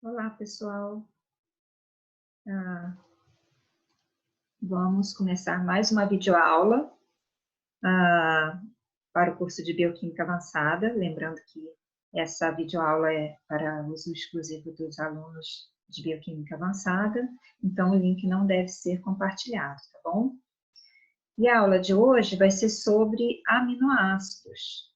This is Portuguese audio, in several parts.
Olá, pessoal. Ah, Vamos começar mais uma videoaula para o curso de Bioquímica Avançada. Lembrando que essa videoaula é para uso exclusivo dos alunos de Bioquímica Avançada, então o link não deve ser compartilhado, tá bom? E a aula de hoje vai ser sobre aminoácidos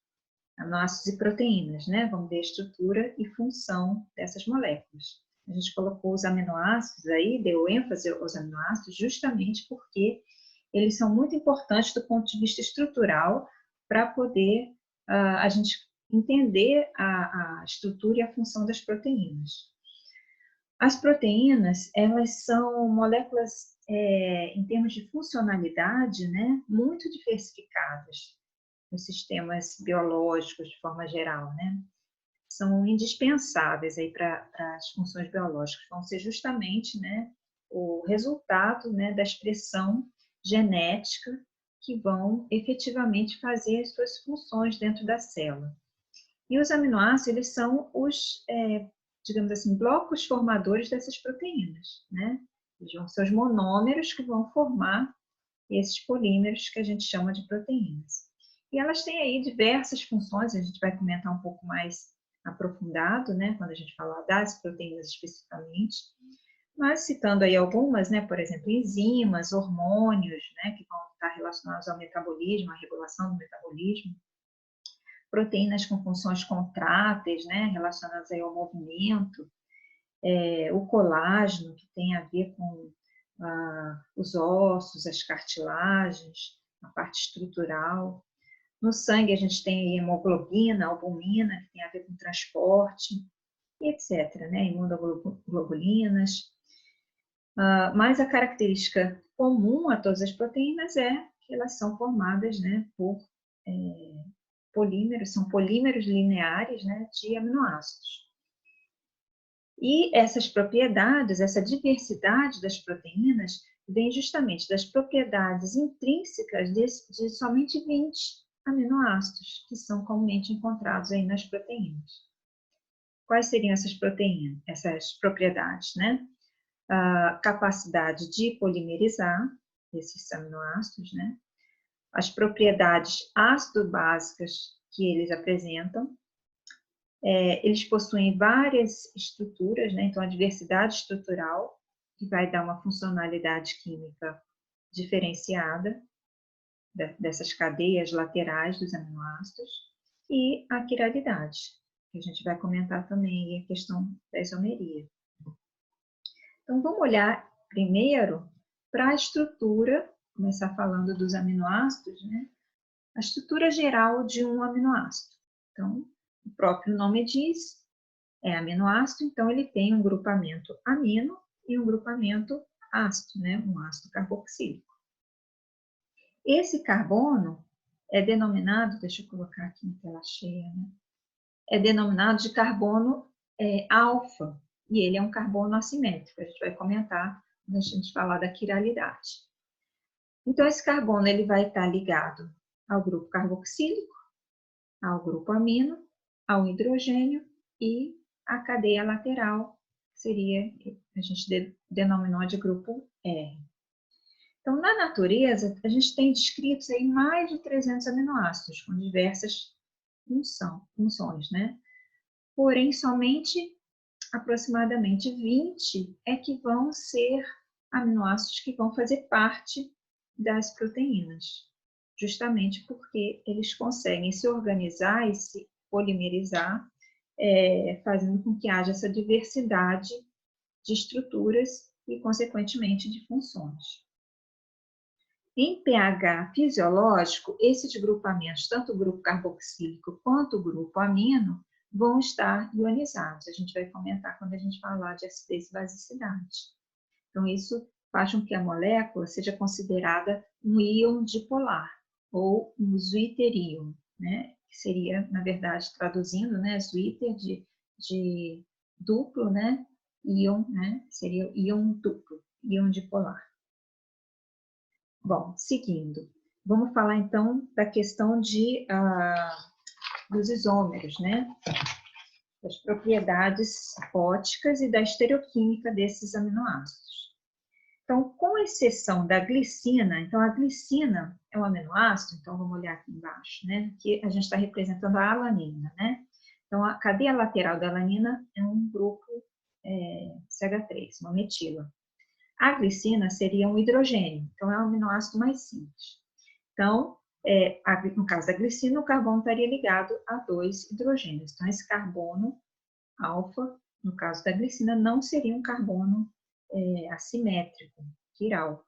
e proteínas, né? Vamos ver a estrutura e função dessas moléculas. A gente colocou os aminoácidos aí, deu ênfase aos aminoácidos, justamente porque eles são muito importantes do ponto de vista estrutural para poder a gente entender a estrutura e a função das proteínas. As proteínas, elas são moléculas, em termos de funcionalidade, né, muito diversificadas nos sistemas biológicos de forma geral, né? São indispensáveis aí para as funções biológicas, vão ser justamente, né, o resultado, né, da expressão genética que vão efetivamente fazer as suas funções dentro da célula. E os aminoácidos, eles são os, digamos assim, blocos formadores dessas proteínas, né? Eles vão ser os monômeros que vão formar esses polímeros que a gente chama de proteínas. E elas têm aí diversas funções, a gente vai comentar um pouco mais aprofundado, né, quando a gente falar das proteínas especificamente, mas citando aí algumas, né, por exemplo, enzimas, hormônios, né, que vão estar relacionados ao metabolismo, à regulação do metabolismo, proteínas com funções contráteis, né, relacionadas aí ao movimento, o colágeno, que tem a ver com os ossos, as cartilagens, a parte estrutural. No sangue a gente tem a hemoglobina, a albumina, que tem a ver com transporte, e etc., né? Imunoglobulinas. Mas a característica comum a todas as proteínas é que elas são formadas, né, por polímeros, são polímeros lineares, né, de aminoácidos. E essas propriedades, essa diversidade das proteínas, vem justamente das propriedades intrínsecas de somente 20 aminoácidos, que são comumente encontrados aí nas proteínas. Quais seriam essas proteínas, essas propriedades, né? A capacidade de polimerizar esses aminoácidos, né? As propriedades ácido-básicas que eles apresentam. Eles possuem várias estruturas, né? Então a diversidade estrutural, que vai dar uma funcionalidade química diferenciada dessas cadeias laterais dos aminoácidos, e a quiralidade, que a gente vai comentar também a questão da isomeria. Então, vamos olhar primeiro para a estrutura, começar falando dos aminoácidos, né? A estrutura geral de um aminoácido. Então, o próprio nome diz, é aminoácido, então ele tem um grupamento amino e um grupamento ácido, né? Um ácido carboxílico. Esse carbono é denominado, deixa eu colocar aqui em tela cheia, né? É denominado de carbono alfa, e ele é um carbono assimétrico, a gente vai comentar quando a gente falar da quiralidade. Então, esse carbono ele vai estar ligado ao grupo carboxílico, ao grupo amino, ao hidrogênio e à cadeia lateral, que seria, a gente denominou de grupo R. Então, na natureza, a gente tem descritos aí mais de 300 aminoácidos, com diversas funções, né? Porém, somente aproximadamente 20 é que vão ser aminoácidos que vão fazer parte das proteínas, justamente porque eles conseguem se organizar e se polimerizar, fazendo com que haja essa diversidade de estruturas e, consequentemente, de funções. Em pH fisiológico, esses grupamentos, tanto o grupo carboxílico quanto o grupo amino, vão estar ionizados. A gente vai comentar quando a gente falar de acidez e basicidade. Então, isso faz com que a molécula seja considerada um íon dipolar, ou um zwitterion, né? Que seria, na verdade, traduzindo, né, zwitter de duplo, né? Íon, né? Seria íon duplo, íon dipolar. Bom, seguindo, vamos falar então da questão dos isômeros, né? das propriedades ópticas e da estereoquímica desses aminoácidos. Então, com exceção da glicina, então a glicina é um aminoácido, então vamos olhar aqui embaixo, né? Que a gente está representando a alanina, né? Então, a cadeia lateral da alanina é um grupo CH3, uma metila. A glicina seria um hidrogênio, então é um aminoácido mais simples. Então, no caso da glicina, o carbono estaria ligado a 2 hidrogênios. Então, esse carbono alfa, no caso da glicina, não seria um carbono assimétrico, quiral.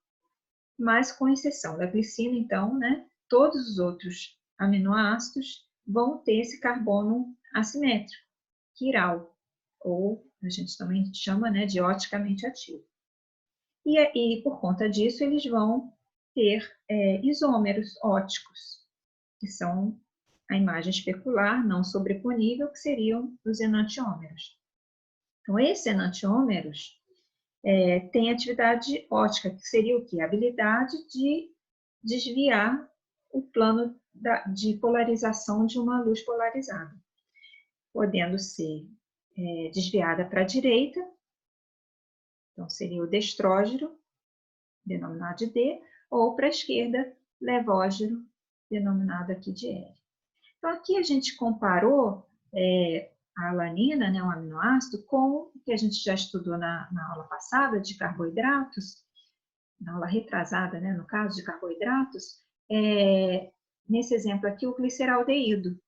Mas, com exceção da glicina, então, né, todos os outros aminoácidos vão ter esse carbono assimétrico, quiral, ou a gente também chama, né, de oticamente ativo. E por conta disso, eles vão ter isômeros óticos, que são a imagem especular não sobreponível, que seriam os enantiômeros. Então, esses enantiômeros têm atividade ótica, que seria o quê? A habilidade de desviar o plano de polarização de uma luz polarizada, podendo ser desviada para a direita, então seria o destrógeno, denominado de D, ou para a esquerda, levógeno, denominado aqui de L. Então, aqui a gente comparou a alanina, né, um aminoácido, com o que a gente já estudou na aula passada de carboidratos, na aula retrasada, né, no caso de carboidratos, nesse exemplo aqui, o gliceraldeído.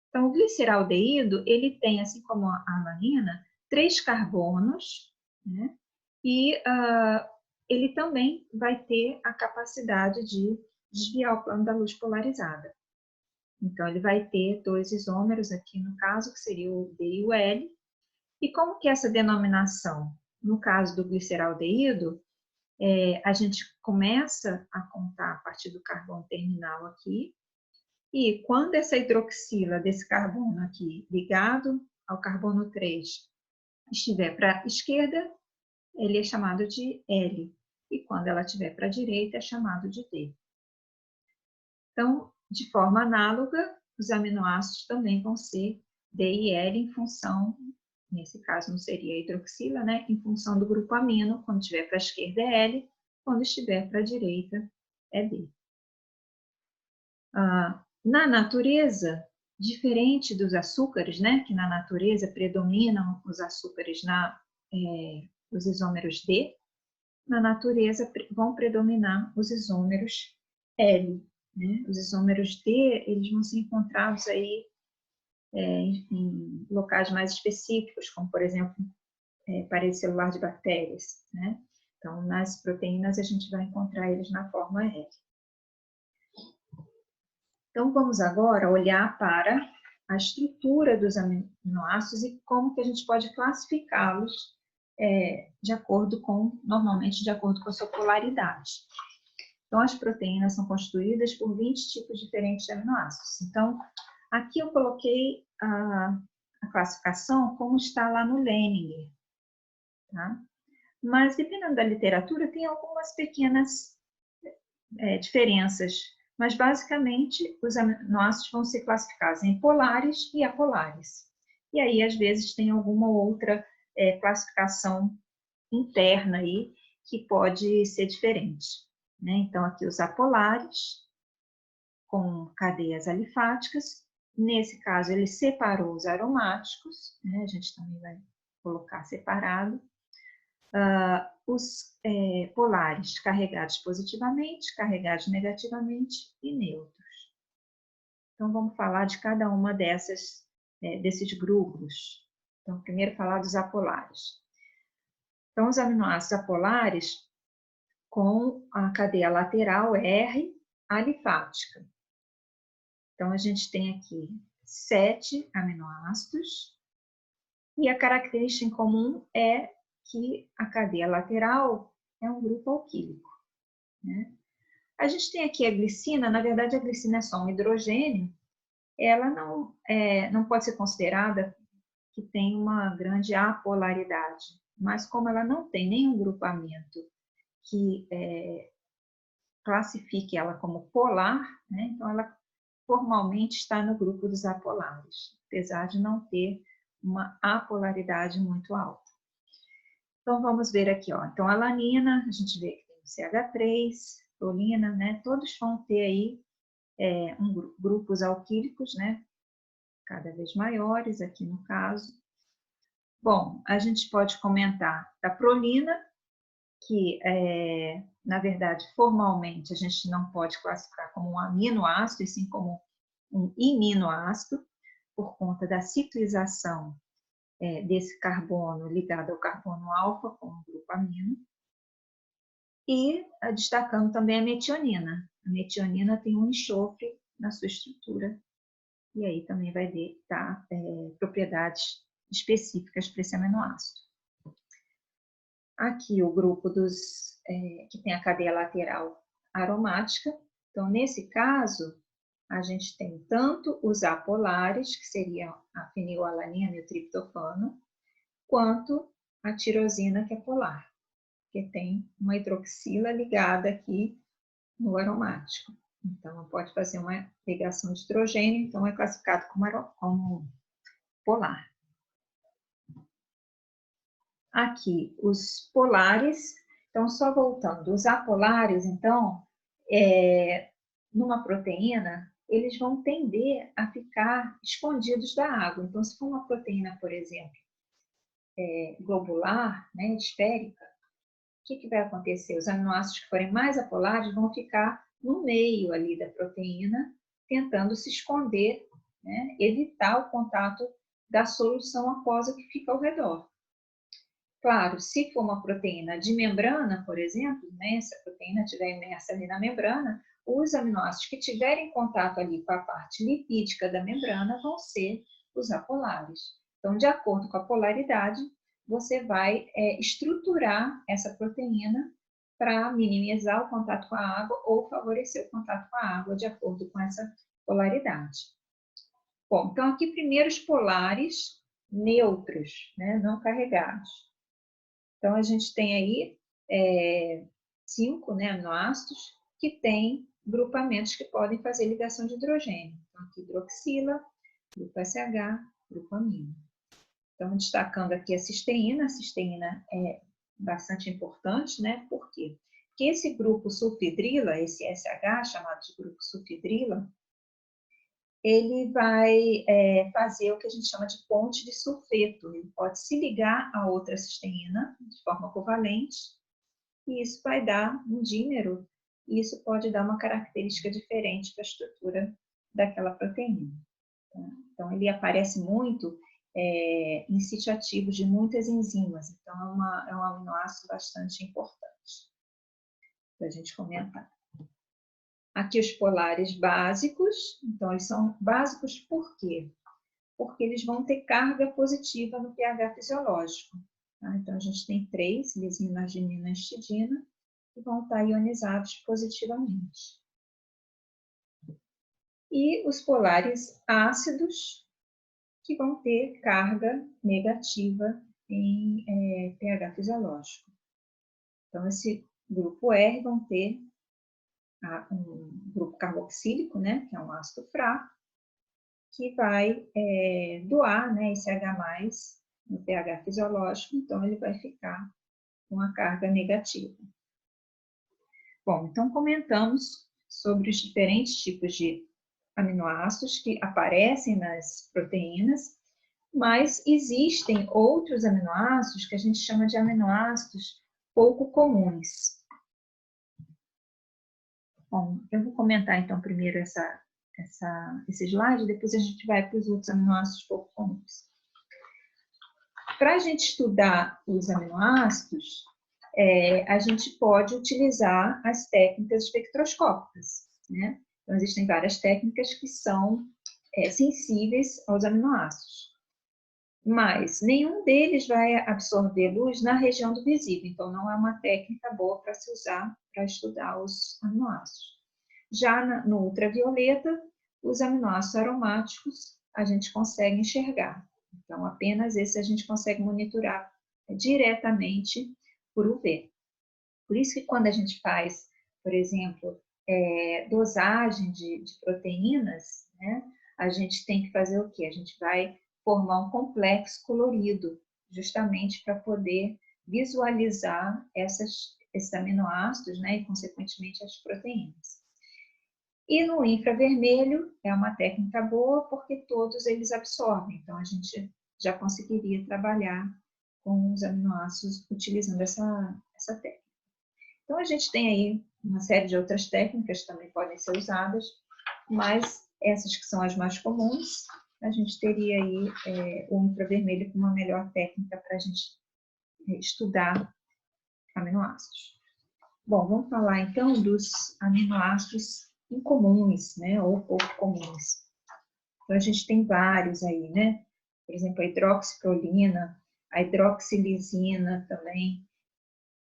Então, o gliceraldeído, ele tem, assim como a alanina, 3 carbonos, né, e ele também vai ter a capacidade de desviar o plano da luz polarizada. Então, ele vai ter 2 isômeros aqui no caso, que seria o D e o L. E como que é essa denominação? No caso do gliceraldeído, a gente começa a contar a partir do carbono terminal aqui, e quando essa hidroxila desse carbono aqui ligado ao carbono 3 estiver para a esquerda, ele é chamado de L. E quando ela estiver para a direita, é chamado de D. Então, de forma análoga, os aminoácidos também vão ser D e L em função, nesse caso não seria a hidroxila, né? Em função do grupo amino, quando estiver para a esquerda é L, quando estiver para a direita é D. Na natureza, diferente dos açúcares, né? Que na natureza predominam os açúcares os isômeros D, na natureza vão predominar os isômeros L. Né? Os isômeros D, eles vão ser encontrados aí em locais mais específicos, como, por exemplo, parede celular de bactérias. Né? Então, nas proteínas, a gente vai encontrar eles na forma L. Então, vamos agora olhar para a estrutura dos aminoácidos e como que a gente pode classificá-los normalmente de acordo com a sua polaridade. Então, as proteínas são constituídas por 20 tipos diferentes de aminoácidos. Então, aqui eu coloquei a classificação como está lá no Leninger. Tá? Mas, dependendo da literatura, tem algumas pequenas diferenças. Mas, basicamente, os aminoácidos vão ser classificados em polares e apolares. E aí, às vezes, tem alguma outra classificação interna aí que pode ser diferente. Né? Então, aqui os apolares, com cadeias alifáticas. Nesse caso, ele separou os aromáticos, né? A gente também vai colocar separado. Os polares carregados positivamente, carregados negativamente e neutros. Então, vamos falar de cada uma desses grupos. Então, primeiro falar dos apolares. Então, os aminoácidos apolares com a cadeia lateral R alifática. Então, a gente tem aqui 7 aminoácidos e a característica em comum é que a cadeia lateral é um grupo alquílico. Né? A gente tem aqui a glicina, na verdade a glicina é só um hidrogênio, ela não pode ser considerada que tem uma grande apolaridade, mas como ela não tem nenhum grupamento que classifique ela como polar, né? Então ela formalmente está no grupo dos apolares, apesar de não ter uma apolaridade muito alta. Então, vamos ver aqui, ó. Então, a alanina, a gente vê que tem o CH3, prolina, né? Todos vão ter aí grupos alquílicos, né? Cada vez maiores aqui no caso. Bom, a gente pode comentar da prolina, que, na verdade, formalmente, a gente não pode classificar como um aminoácido, e sim como um iminoácido, por conta da ciclização desse carbono ligado ao carbono alfa, com o grupo amino. E destacando também a metionina. A metionina tem um enxofre na sua estrutura, e aí também vai ver tá, propriedades específicas para esse aminoácido. Aqui o grupo que tem a cadeia lateral aromática. Então, nesse caso, a gente tem tanto os apolares, que seriam a fenilalanina e o triptofano, quanto a tirosina, que é polar, que tem uma hidroxila ligada aqui no aromático. Então, pode fazer uma ligação de hidrogênio, então é classificado como polar. Aqui, os polares, então, só voltando, os apolares, então, numa proteína, eles vão tender a ficar escondidos da água. Então, se for uma proteína, por exemplo, globular, né, esférica, o que vai acontecer? Os aminoácidos que forem mais apolares vão ficar no meio ali da proteína, tentando se esconder, né, evitar o contato da solução aquosa que fica ao redor. Claro, se for uma proteína de membrana, por exemplo, né, se a proteína estiver imersa ali na membrana, os aminoácidos que tiverem contato ali com a parte lipídica da membrana vão ser os apolares. Então, de acordo com a polaridade, você vai estruturar essa proteína para minimizar o contato com a água ou favorecer o contato com a água, de acordo com essa polaridade. Bom, então aqui primeiro os polares neutros, né, não carregados. Então, a gente tem aí 5 aminoácidos que têm grupamentos que podem fazer ligação de hidrogênio. Então, aqui hidroxila, grupo SH, grupo amino. Então, destacando aqui a cisteína é bastante importante, né? Por quê? Porque esse grupo sulfidrila, esse SH, chamado de grupo sulfidrila, ele vai fazer o que a gente chama de ponte de sulfeto. Ele pode se ligar a outra cisteína de forma covalente, e isso vai dar um dímero, e isso pode dar uma característica diferente para a estrutura daquela proteína. Então, ele aparece muito em sítio ativo de muitas enzimas, então é um aminoácido bastante importante para a gente comentar. Aqui os polares básicos, então eles são básicos por quê? Porque eles vão ter carga positiva no pH fisiológico. Tá? Então a gente tem 3, lisina, arginina e histidina, que vão estar ionizados positivamente. E os polares ácidos, que vão ter carga negativa em pH fisiológico. Então esse grupo R vão ter um grupo carboxílico, né, que é um ácido fraco, que vai doar, né, esse H+, no pH fisiológico, então ele vai ficar com a carga negativa. Bom, então comentamos sobre os diferentes tipos de aminoácidos que aparecem nas proteínas, mas existem outros aminoácidos que a gente chama de aminoácidos pouco comuns. Bom, eu vou comentar então primeiro esse slide, depois a gente vai para os outros aminoácidos pouco comuns. Para a gente estudar os aminoácidos, a gente pode utilizar as técnicas espectroscópicas, né? Então, existem várias técnicas que são sensíveis aos aminoácidos. Mas nenhum deles vai absorver luz na região do visível, então não é uma técnica boa para se usar para estudar os aminoácidos. Já no ultravioleta, os aminoácidos aromáticos a gente consegue enxergar, então apenas esse a gente consegue monitorar diretamente por UV. Por isso que quando a gente faz, por exemplo, dosagem de proteínas, né, a gente tem que fazer o quê? A gente vai formar um complexo colorido, justamente para poder visualizar esses aminoácidos, né, e, consequentemente, as proteínas. E no infravermelho é uma técnica boa porque todos eles absorvem, então a gente já conseguiria trabalhar com os aminoácidos utilizando essa técnica. Então a gente tem aí uma série de outras técnicas que também podem ser usadas, mas essas que são as mais comuns, a gente teria aí o infravermelho como uma melhor técnica para a gente estudar aminoácidos. Bom, vamos falar então dos aminoácidos incomuns, né, ou pouco comuns. Então a gente tem vários aí, né? Por exemplo, a hidroxiprolina, a hidroxilisina também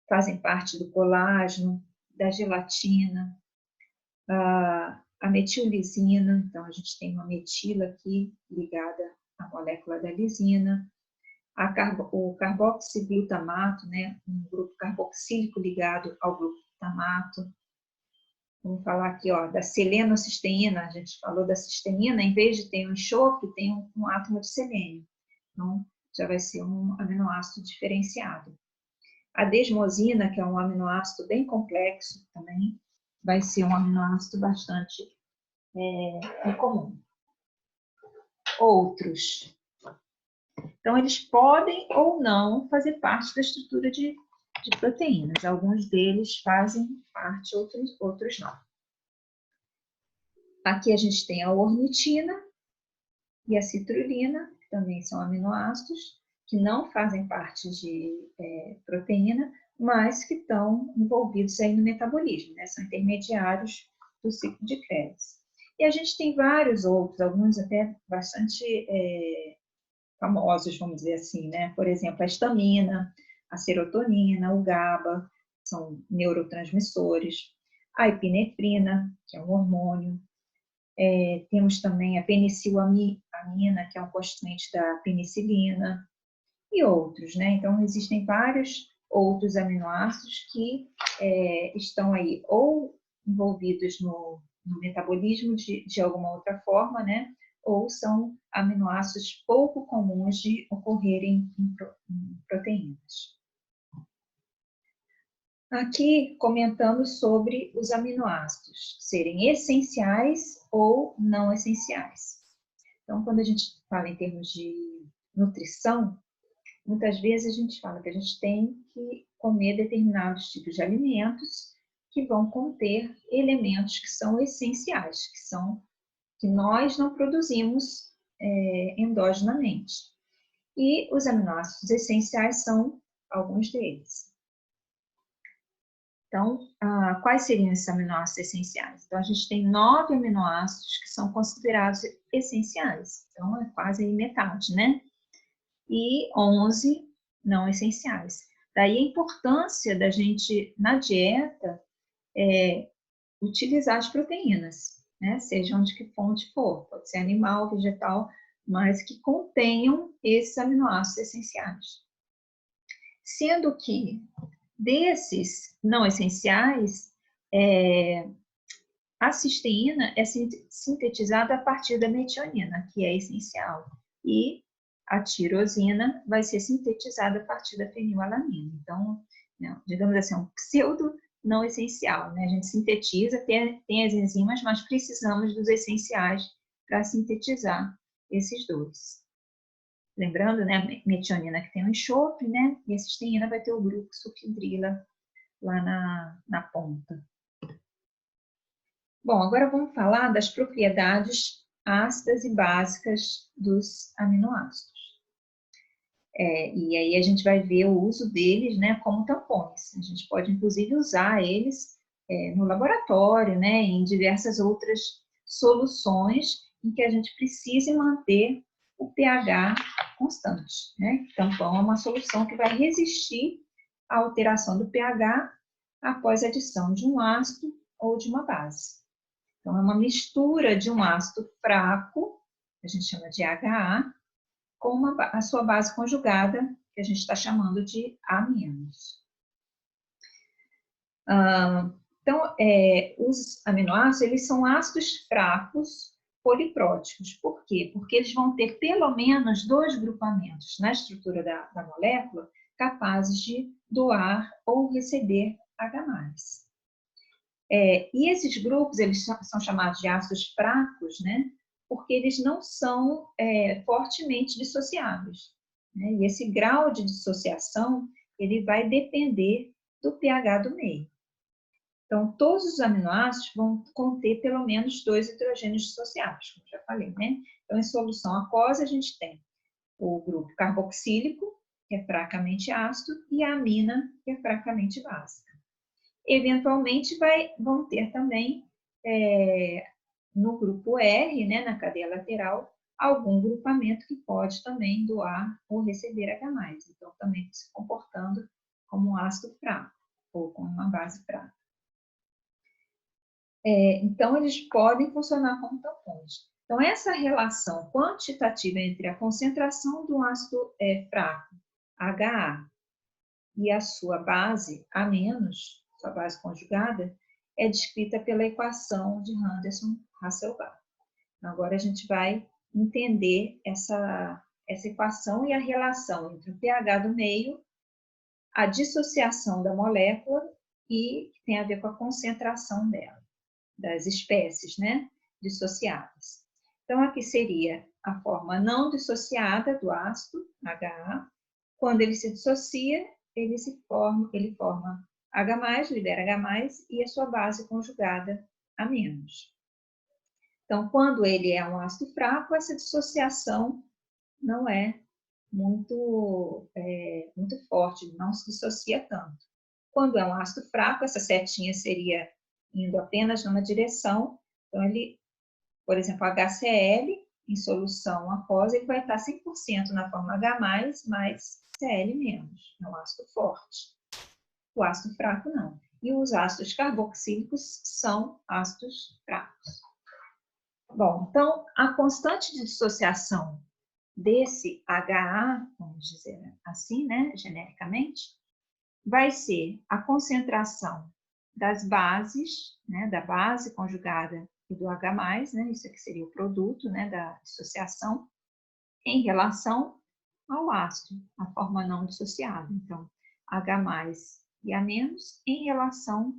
fazem parte do colágeno, da gelatina, a metillisina, então a gente tem uma metila aqui ligada à molécula da lisina, o carboxiglutamato, né, um grupo carboxílico ligado ao glutamato. Vamos falar aqui, ó, da selenocisteína, a gente falou da cisteína, em vez de ter um enxofre, tem um átomo de selênio. Então, já vai ser um aminoácido diferenciado. A desmosina, que é um aminoácido bem complexo também, vai ser um aminoácido bastante incomum. Outros. Então, eles podem ou não fazer parte da estrutura de proteínas. Alguns deles fazem parte, outros não. Aqui a gente tem a ornitina e a citrulina, que também são aminoácidos, que não fazem parte de proteína, mas que estão envolvidos aí no metabolismo, né? São intermediários do ciclo de Krebs. E a gente tem vários outros, alguns até bastante famosos, vamos dizer assim, né? Por exemplo, a histamina, a serotonina, o GABA, são neurotransmissores, a epinefrina, que é um hormônio, temos também a penicilamina, que é um constituinte da penicilina, e outros, né? Então, existem vários outros aminoácidos que estão aí ou envolvidos no metabolismo de alguma outra forma, né? Ou são aminoácidos pouco comuns de ocorrerem em proteínas. Aqui comentando sobre os aminoácidos serem essenciais ou não essenciais. Então, quando a gente fala em termos de nutrição, muitas vezes a gente fala que a gente tem que comer determinados tipos de alimentos que vão conter elementos que são essenciais, que nós não produzimos endogenamente. E os aminoácidos essenciais são alguns deles. Então, quais seriam esses aminoácidos essenciais? Então, a gente tem 9 aminoácidos que são considerados essenciais. Então, é quase metade, né? E 11 não essenciais. Daí a importância da gente, na dieta, utilizar as proteínas, né? Seja onde que fonte for, pode ser animal, vegetal, mas que contenham esses aminoácidos essenciais. Sendo que desses não essenciais, a cisteína é sintetizada a partir da metionina, que é essencial, e a tirosina vai ser sintetizada a partir da fenilalanina. Então, digamos assim, um pseudo não essencial, né? A gente sintetiza, tem as enzimas, mas precisamos dos essenciais para sintetizar esses dois. Lembrando, né, a metionina que tem o enxofre, né? E a cisteína vai ter o grupo sulfidrila lá na ponta. Bom, agora vamos falar das propriedades ácidas e básicas dos aminoácidos. E aí a gente vai ver o uso deles, né, como tampões. A gente pode, inclusive, usar eles no laboratório, né, em diversas outras soluções em que a gente precise manter o pH constante, né? Tampão é uma solução que vai resistir à alteração do pH após a adição de um ácido ou de uma base. Então, é uma mistura de um ácido fraco, que a gente chama de HA, com a sua base conjugada, que a gente está chamando de A-. Então, os aminoácidos, eles são ácidos fracos, polipróticos. Por quê? Porque eles vão ter pelo menos 2 grupamentos na estrutura da molécula capazes de doar ou receber H+. E esses grupos, eles são chamados de ácidos fracos, né? Porque eles não são fortemente dissociáveis, né? E esse grau de dissociação, ele vai depender do pH do meio. Então, todos os aminoácidos vão conter pelo menos 2 hidrogênios dissociáveis, como já falei, né? Então, em solução aquosa, a gente tem o grupo carboxílico, que é fracamente ácido, e a amina, que é fracamente básica. Eventualmente, vão ter também, no grupo R, né, na cadeia lateral, algum grupamento que pode também doar ou receber H+. Então, também se comportando como um ácido fraco, ou como uma base fraca. Então, eles podem funcionar como tampões. Então, essa relação quantitativa entre a concentração do ácido fraco, HA, e a sua base, A-, sua base conjugada, é descrita pela equação de Henderson-Hasselbalch. Agora, a gente vai entender essa equação e a relação entre o pH do meio, a dissociação da molécula e que tem a ver com a concentração dela, das espécies, né, dissociadas. Então, aqui seria a forma não dissociada do ácido, HA. Quando ele se dissocia, ele forma H+, libera H+, e a sua base conjugada A-. Então, quando ele é um ácido fraco, essa dissociação não é muito forte, não se dissocia tanto. Quando é um ácido fraco, essa setinha seria indo apenas numa direção. Então, ele, por exemplo, HCl, em solução aquosa, ele vai estar 100% na forma H+, mais Cl-, é um ácido forte. O ácido fraco, não. E os ácidos carboxílicos são ácidos fracos. Bom, então, a constante de dissociação desse HA, vamos dizer assim, né, genericamente, vai ser a concentração das bases, né, da base conjugada e do H+, né, isso aqui seria o produto, né, da dissociação, em relação ao ácido, a forma não dissociada. Então, H+ e A- em relação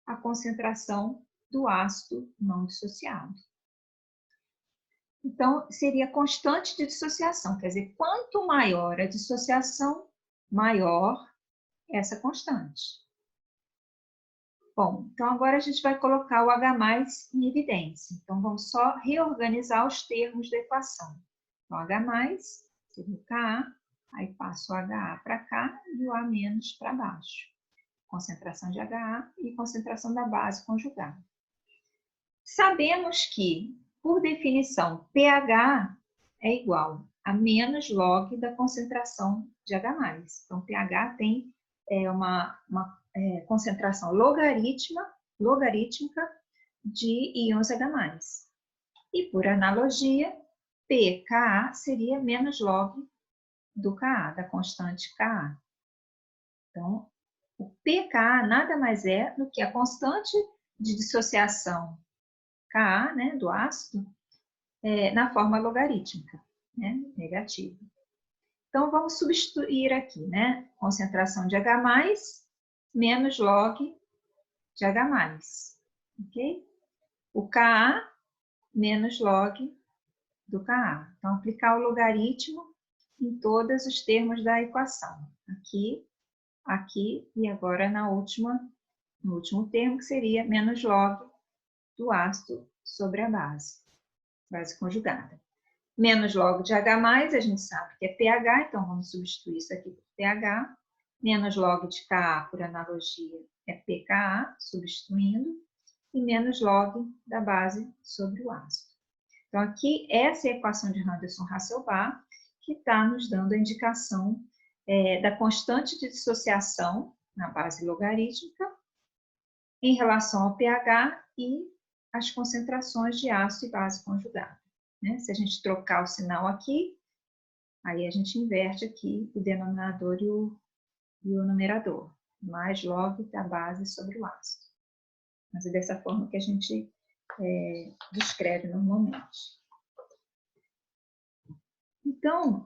à concentração do ácido não dissociado. Então, seria constante de dissociação, quer dizer, quanto maior a dissociação, maior essa constante. Bom, então agora a gente vai colocar o H+ em evidência. Então, vamos só reorganizar os termos da equação. Então, H+, seria o Ka, aí passo o HA para cá e o A- para baixo. Concentração de HA e concentração da base conjugada. Sabemos que, por definição, pH é igual a menos log da concentração de H+. Então, pH tem uma concentração logarítmica de íons H+. E, por analogia, pKa seria menos log do Ka, da constante Ka. Então, o pKa nada mais é do que a constante de dissociação Ka, né, do ácido, na forma logarítmica, né, negativa. Então, vamos substituir aqui, né, concentração de H+, menos log de H+, ok? O Ka menos log do Ka. Então, aplicar o logaritmo em todos os termos da equação. Aqui, aqui e agora no último termo, que seria menos log do ácido sobre a base conjugada. Menos log de H+, a gente sabe que é pH, então vamos substituir isso aqui por pH. Menos log de Ka, por analogia, é pKa, substituindo. E menos log da base sobre o ácido. Então, aqui, essa é a equação de Henderson-Hasselbalch, que está nos dando a indicação da constante de dissociação na base logarítmica em relação ao pH e as concentrações de ácido e base conjugada. Né? Se a gente trocar o sinal aqui, aí a gente inverte aqui o denominador e o numerador, mais log da base sobre o ácido. Mas é dessa forma que a gente descreve normalmente. Então,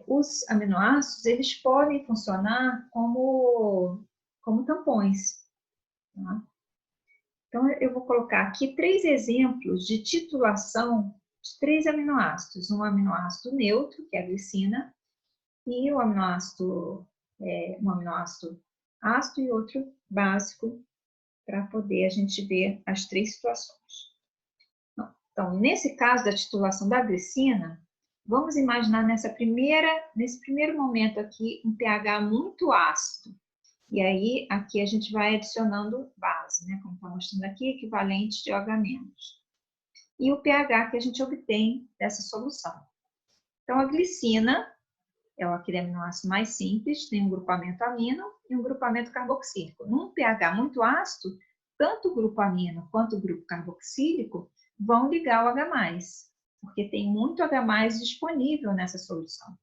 os aminoácidos, eles podem funcionar como tampões. Tá? Então, eu vou colocar aqui 3 exemplos de titulação de 3 aminoácidos. Um aminoácido neutro, que é a glicina, e um aminoácido ácido e outro básico, para poder a gente ver as 3 situações. Então, nesse caso da titulação da glicina, vamos imaginar nesse primeiro momento aqui um pH muito ácido. E aí, aqui a gente vai adicionando base, né? Como está mostrando aqui, equivalente de OH-. E o pH que a gente obtém dessa solução. Então, a glicina é aquele aminoácido mais simples, tem um grupamento amino e um grupamento carboxílico. Num pH muito ácido, tanto o grupo amino quanto o grupo carboxílico vão ligar o H+, porque tem muito H+ disponível nessa solução.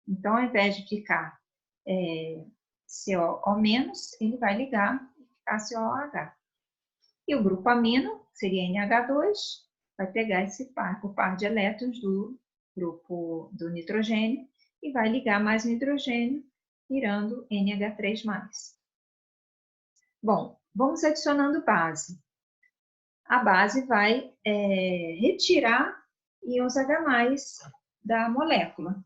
Então, ao invés de ficar CO-, ele vai ligar e ficar COOH. E o grupo amino, seria NH2, vai pegar o par de elétrons do grupo do nitrogênio e vai ligar mais nitrogênio, virando NH3+. Bom, vamos adicionando base. A base vai retirar íons H+ da molécula.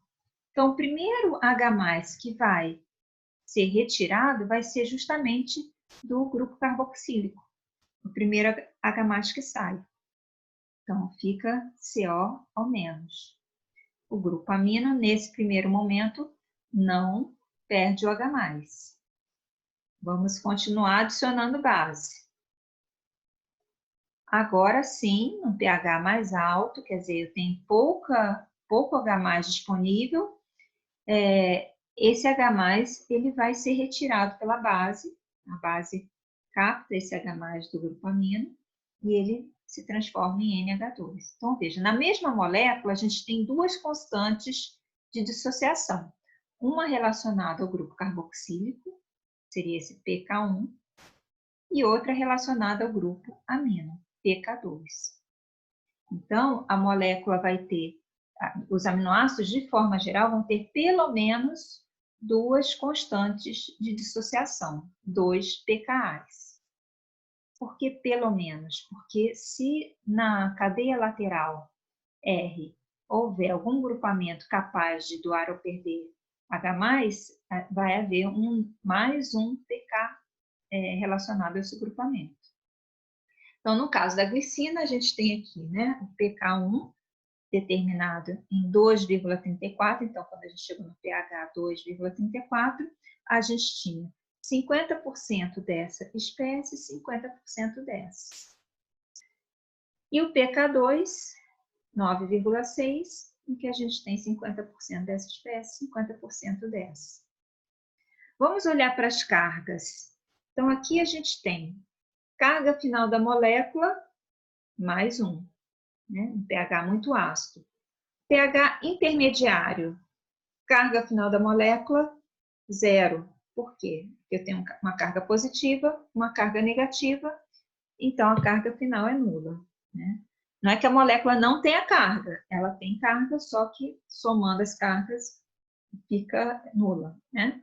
Então, o primeiro H+ que vai ser retirado vai ser justamente do grupo carboxílico. O primeiro H+ que sai. Então, fica CO ao menos. O grupo amino, nesse primeiro momento, não perde o H+. Vamos continuar adicionando base. Agora sim, um pH mais alto, quer dizer, eu tenho pouco H+ disponível, esse H+, ele vai ser retirado pela base, a base capta esse H+ do grupo amino, e ele se transforma em NH2. Então, veja, na mesma molécula, a gente tem 2 constantes de dissociação. Uma relacionada ao grupo carboxílico, seria esse pK1, e outra relacionada ao grupo amino, pK2. Então, a molécula vai ter, os aminoácidos, de forma geral, vão ter pelo menos 2 constantes de dissociação, 2 pKa's. Por que pelo menos? Porque se na cadeia lateral R houver algum grupamento capaz de doar ou perder H+, vai haver mais um pK relacionado a esse grupamento. Então, no caso da glicina, a gente tem aqui, né, o pK1 determinado em 2,34. Então, quando a gente chegou no pH 2,34, a gente tinha 50% dessa espécie, 50% dessa. E o pK2, 9,6, em que a gente tem 50% dessa espécie, 50% dessa. Vamos olhar para as cargas. Então, aqui a gente tem carga final da molécula, mais 1, né? Um pH muito ácido. pH intermediário, carga final da molécula, 0. Por quê? Porque eu tenho uma carga positiva, uma carga negativa, então a carga final é nula, né? Não é que a molécula não tenha carga, ela tem carga, só que somando as cargas fica nula, né?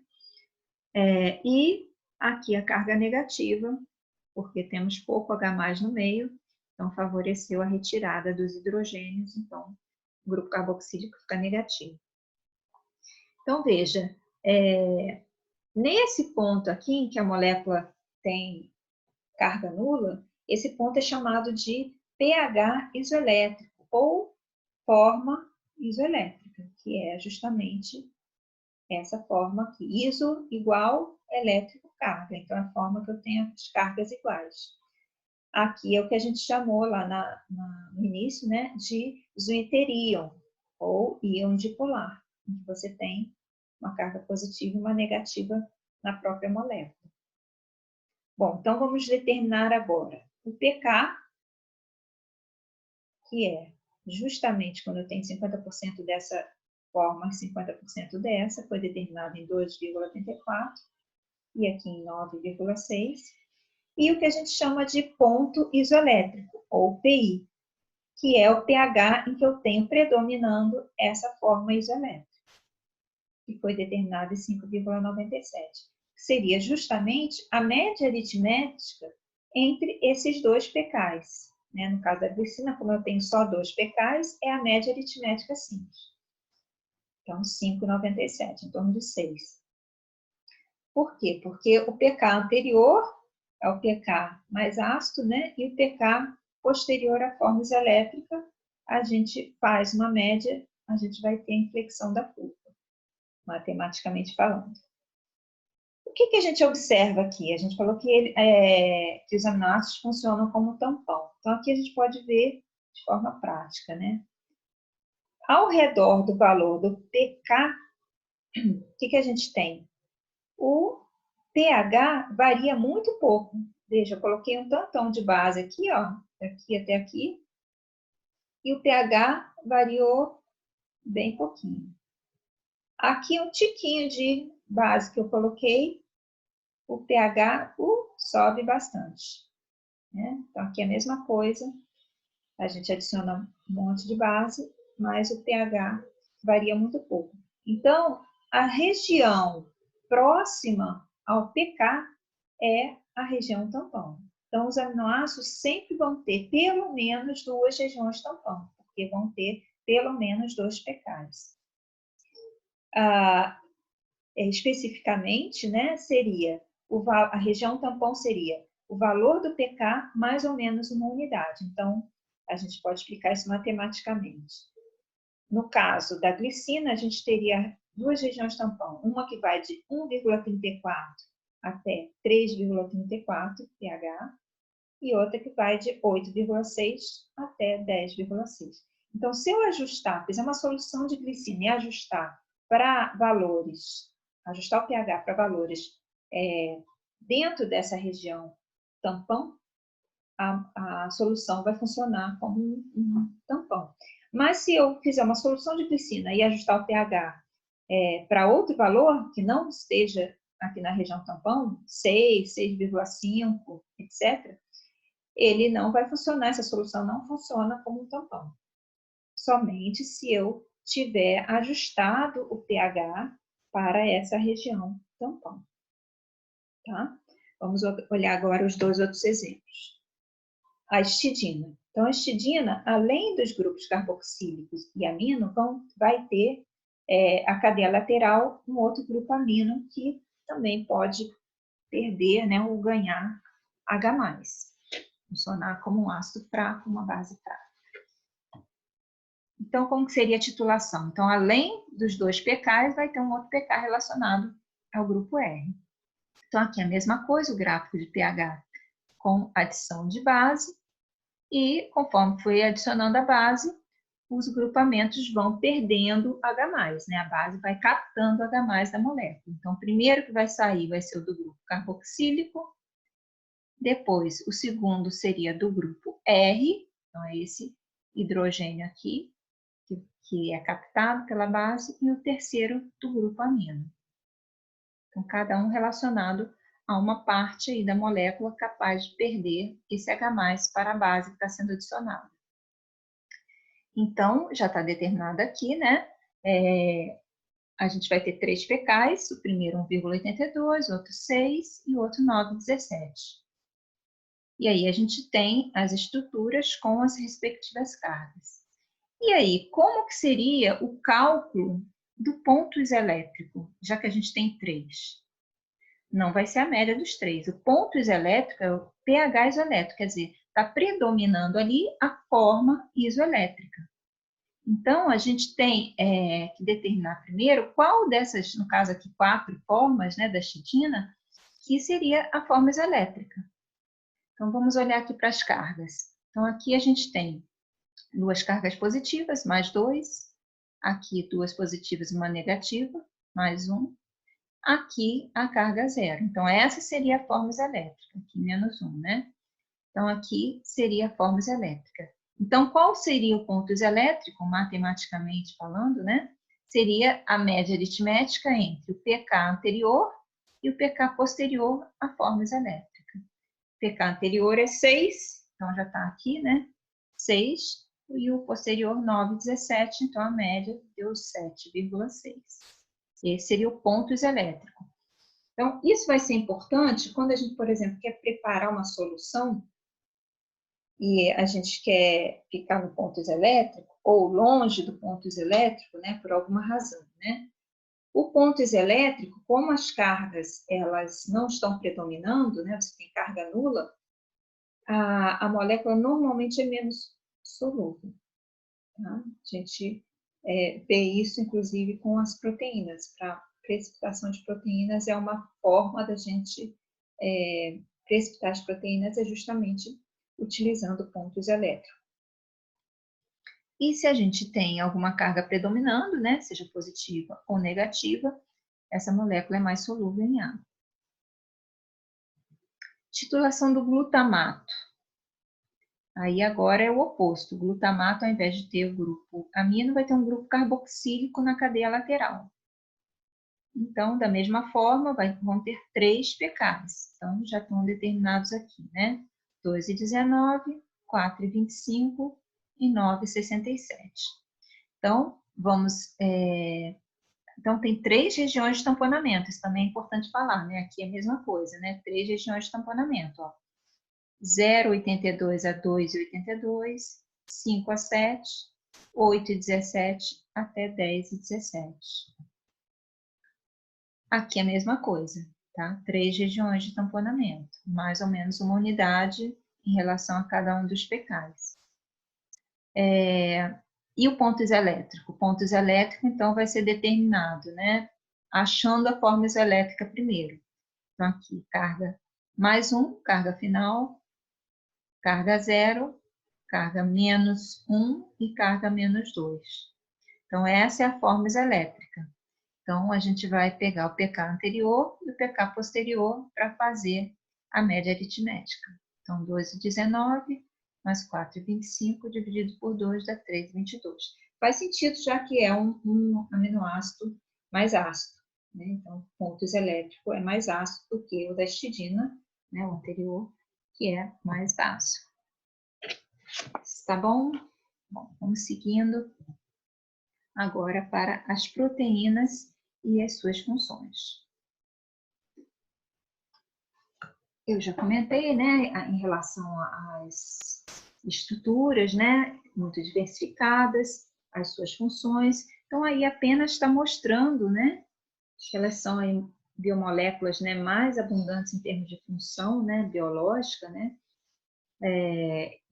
E aqui a carga negativa, porque temos pouco H+ no meio, então favoreceu a retirada dos hidrogênios, então o grupo carboxílico fica negativo. Então veja, nesse ponto aqui em que a molécula tem carga nula, esse ponto é chamado de pH isoelétrico ou forma isoelétrica, que é justamente essa forma aqui. Iso igual elétrico carga, então é a forma que eu tenho as cargas iguais. Aqui é o que a gente chamou lá no início, né, de zwitterion, ou íon dipolar, em que você tem uma carga positiva e uma negativa na própria molécula. Bom, então vamos determinar agora o pK, que é justamente quando eu tenho 50% dessa forma e 50% dessa, foi determinado em 2,84 e aqui em 9,6. e o que a gente chama de ponto isoelétrico, ou PI, que é o pH em que eu tenho predominando essa forma isoelétrica, que foi determinada em 5,97, que seria justamente a média aritmética entre esses dois pKs. Né? No caso da glicina, como eu tenho só 2 pKs, é a média aritmética simples. Então, 5,97, em torno de 6. Por quê? Porque o pK anterior é o pK mais ácido, né? E o pK posterior à forma isoelétrica, a gente faz uma média, a gente vai ter a inflexão da curva, matematicamente falando. O que a gente observa aqui? A gente falou que os aminoácidos funcionam como tampão. Então, aqui a gente pode ver de forma prática, né? Ao redor do valor do pK, o que a gente tem? O pH varia muito pouco. Veja, eu coloquei um tantão de base aqui, ó, daqui até aqui, e o pH variou bem pouquinho. Aqui um tiquinho de base que eu coloquei, o pH sobe bastante. Né? Então, aqui é a mesma coisa, a gente adiciona um monte de base, mas o pH varia muito pouco. Então, a região próxima ao pK é a região tampão. Então, os aminoácidos sempre vão ter pelo menos 2 regiões tampão, porque vão ter pelo menos 2 pKs. Especificamente, né, a região tampão seria o valor do pK mais ou menos uma unidade. Então, a gente pode explicar isso matematicamente. No caso da glicina, a gente teria 2 regiões tampão, uma que vai de 1,34 até 3,34 pH e outra que vai de 8,6 até 10,6. Então, se eu fizer uma solução de glicina e ajustar para valores, ajustar o pH para valores dentro dessa região tampão, a solução vai funcionar como um tampão. Mas se eu fizer uma solução de glicina e ajustar o pH para outro valor, que não esteja aqui na região tampão, 6, 6,5, etc., ele não vai funcionar, essa solução não funciona como um tampão. Somente se eu tiver ajustado o pH para essa região tampão. Tá? Vamos olhar agora os 2 outros exemplos. A histidina. Então, a histidina, além dos grupos carboxílicos e amino, vai ter a cadeia lateral um outro grupo amino que também pode perder, né, ou ganhar H+. Funcionar como um ácido fraco, uma base fraca. Então, como que seria a titulação? Então, além dos 2 pKs, vai ter um outro pK relacionado ao grupo R. Então, aqui é a mesma coisa, o gráfico de pH com adição de base, e conforme foi adicionando a base, os grupamentos vão perdendo H+, né? A base vai captando H+ da molécula. Então, o primeiro que vai sair vai ser o do grupo carboxílico, depois o segundo seria do grupo R, então é esse hidrogênio aqui, que é captado pela base, e o terceiro do grupo amino. Então, cada um relacionado a uma parte aí da molécula capaz de perder esse H+ para a base que está sendo adicionada. Então, já está determinado aqui, né? A gente vai ter 3 pKs, o primeiro 1,82, outro 6 e o outro 9,17. E aí a gente tem as estruturas com as respectivas cargas. E aí, como que seria o cálculo do ponto isoelétrico, já que a gente tem 3? Não vai ser a média dos 3. O ponto isoelétrico é o pH isoelétrico, quer dizer, está predominando ali a forma isoelétrica. Então, a gente tem que determinar primeiro qual dessas, no caso aqui, 4 formas, né, da histidina, que seria a forma isoelétrica. Então, vamos olhar aqui para as cargas. Então, aqui a gente tem 2 cargas positivas, mais 2. Aqui, 2 positivas e uma negativa, mais 1. Aqui, a carga 0. Então, essa seria a forma isoelétrica. Aqui, menos 1, né? Então, aqui seria a forma isoelétrica. Então, qual seria o ponto isoelétrico, matematicamente falando, né? Seria a média aritmética entre o pK anterior e o pK posterior à forma isoelétrica. PK anterior é 6, então já está aqui, né? 6, e o posterior 9,17, então a média deu 7,6. Esse seria o ponto iselétrico. Então, isso vai ser importante quando a gente, por exemplo, quer preparar uma solução e a gente quer ficar no ponto iselétrico ou longe do ponto iselétrico, né, por alguma razão, né? O ponto iselétrico, como as cargas elas não estão predominando, né, você tem carga nula, a molécula normalmente é menos solúvel. Tá? A gente vê isso, inclusive, com as proteínas. Para precipitação de proteínas é uma forma da gente precipitar as proteínas é justamente utilizando pontos elétricos. E se a gente tem alguma carga predominando, né, seja positiva ou negativa, essa molécula é mais solúvel em água. Titulação do glutamato. Aí agora é o oposto. O glutamato, ao invés de ter o grupo amino, vai ter um grupo carboxílico na cadeia lateral. Então, da mesma forma, vão ter 3 pKs. Então, já estão determinados aqui, né? 2,19, 4,25 e 9,67. Então, então, tem 3 regiões de tamponamento. Isso também é importante falar, né? Aqui é a mesma coisa, né? 3 regiões de tamponamento, ó. 0,82 a 2,82, 5 a 7, 8,17 até 10,17. Aqui é a mesma coisa, tá? 3 regiões de tamponamento, mais ou menos uma unidade em relação a cada um dos pKs. E o ponto iselétrico? O ponto iselétrico, então, vai ser determinado, né? Achando a forma iselétrica primeiro. Então, aqui, carga mais 1, carga final, carga 0, carga menos 1 e carga menos 2. Então, essa é a forma iselétrica. Então, a gente vai pegar o pK anterior e o pK posterior para fazer a média aritmética. Então, 2,19 mais 4,25 dividido por 2 dá 3,22. Faz sentido, já que é um aminoácido mais ácido, né? Então, o ponto iselétrico é mais ácido do que o da histidina, né, o anterior, que é mais ácido. Tá bom? Bom, vamos seguindo agora para as proteínas e as suas funções. Eu já comentei, né, em relação às estruturas, né, muito diversificadas, as suas funções. Então, aí apenas está mostrando, né, que elas são aí biomoléculas, né, mais abundantes em termos de função, né, biológica, né,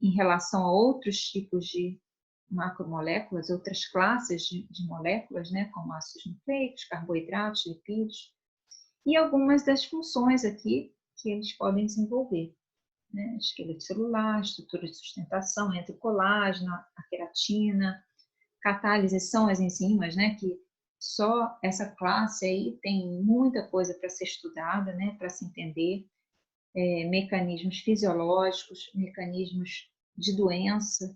em relação a outros tipos de macromoléculas, outras classes de moléculas, né, como ácidos nucleicos, carboidratos, lipídios, e algumas das funções aqui que eles podem desenvolver, né, esqueleto celular, estrutura de sustentação entre o colágeno, a queratina, catálise são as enzimas, né, que só essa classe aí tem muita coisa para ser estudada, né, para se entender, mecanismos fisiológicos, mecanismos de doença,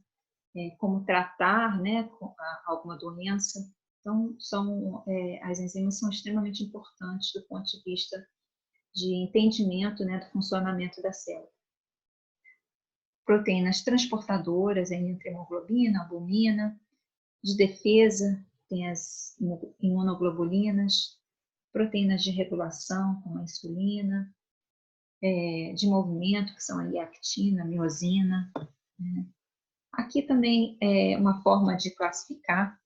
como tratar, né, alguma doença. Então, as enzimas são extremamente importantes do ponto de vista de entendimento, né, do funcionamento da célula. Proteínas transportadoras, entre hemoglobina, albumina, de defesa, tem as imunoglobulinas, proteínas de regulação, como a insulina, de movimento, que são a actina, a miosina, né? Aqui também é uma forma de classificar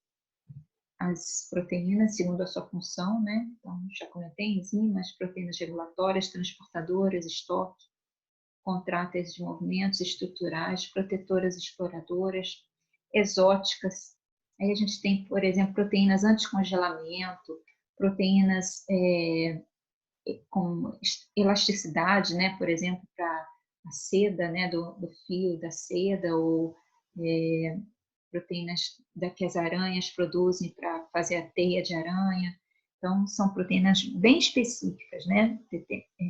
as proteínas segundo a sua função, né? Então, já comentei, enzimas, proteínas regulatórias, transportadoras, estoque, contráteis de movimentos estruturais, protetoras exploradoras, exóticas. Aí a gente tem, por exemplo, proteínas anticongelamento, proteínas com elasticidade, né? Por exemplo, para a seda, né? Do fio da seda, ou proteínas que as aranhas produzem para fazer a teia de aranha. Então, são proteínas bem específicas, né?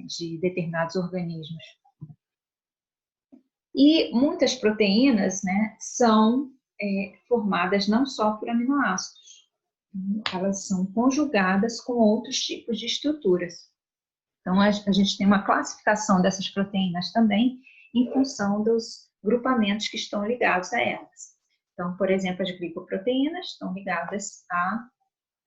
De determinados organismos. E muitas proteínas, né, são formadas não só por aminoácidos, elas são conjugadas com outros tipos de estruturas. Então, a gente tem uma classificação dessas proteínas também em função dos grupamentos que estão ligados a elas. Então, por exemplo, as glicoproteínas estão ligadas a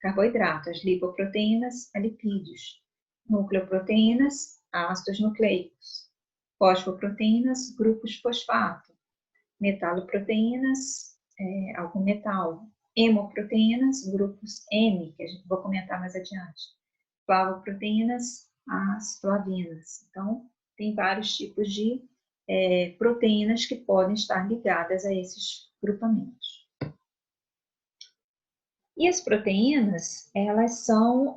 carboidratos, as lipoproteínas a lipídios, nucleoproteínas a ácidos nucleicos, fosfoproteínas, grupos fosfato, metaloproteínas, algum metal, hemoproteínas, grupos M, que a gente vou comentar mais adiante, flavoproteínas, as flavinas. Então, tem vários tipos de proteínas que podem estar ligadas a esses grupamentos. E as proteínas, elas são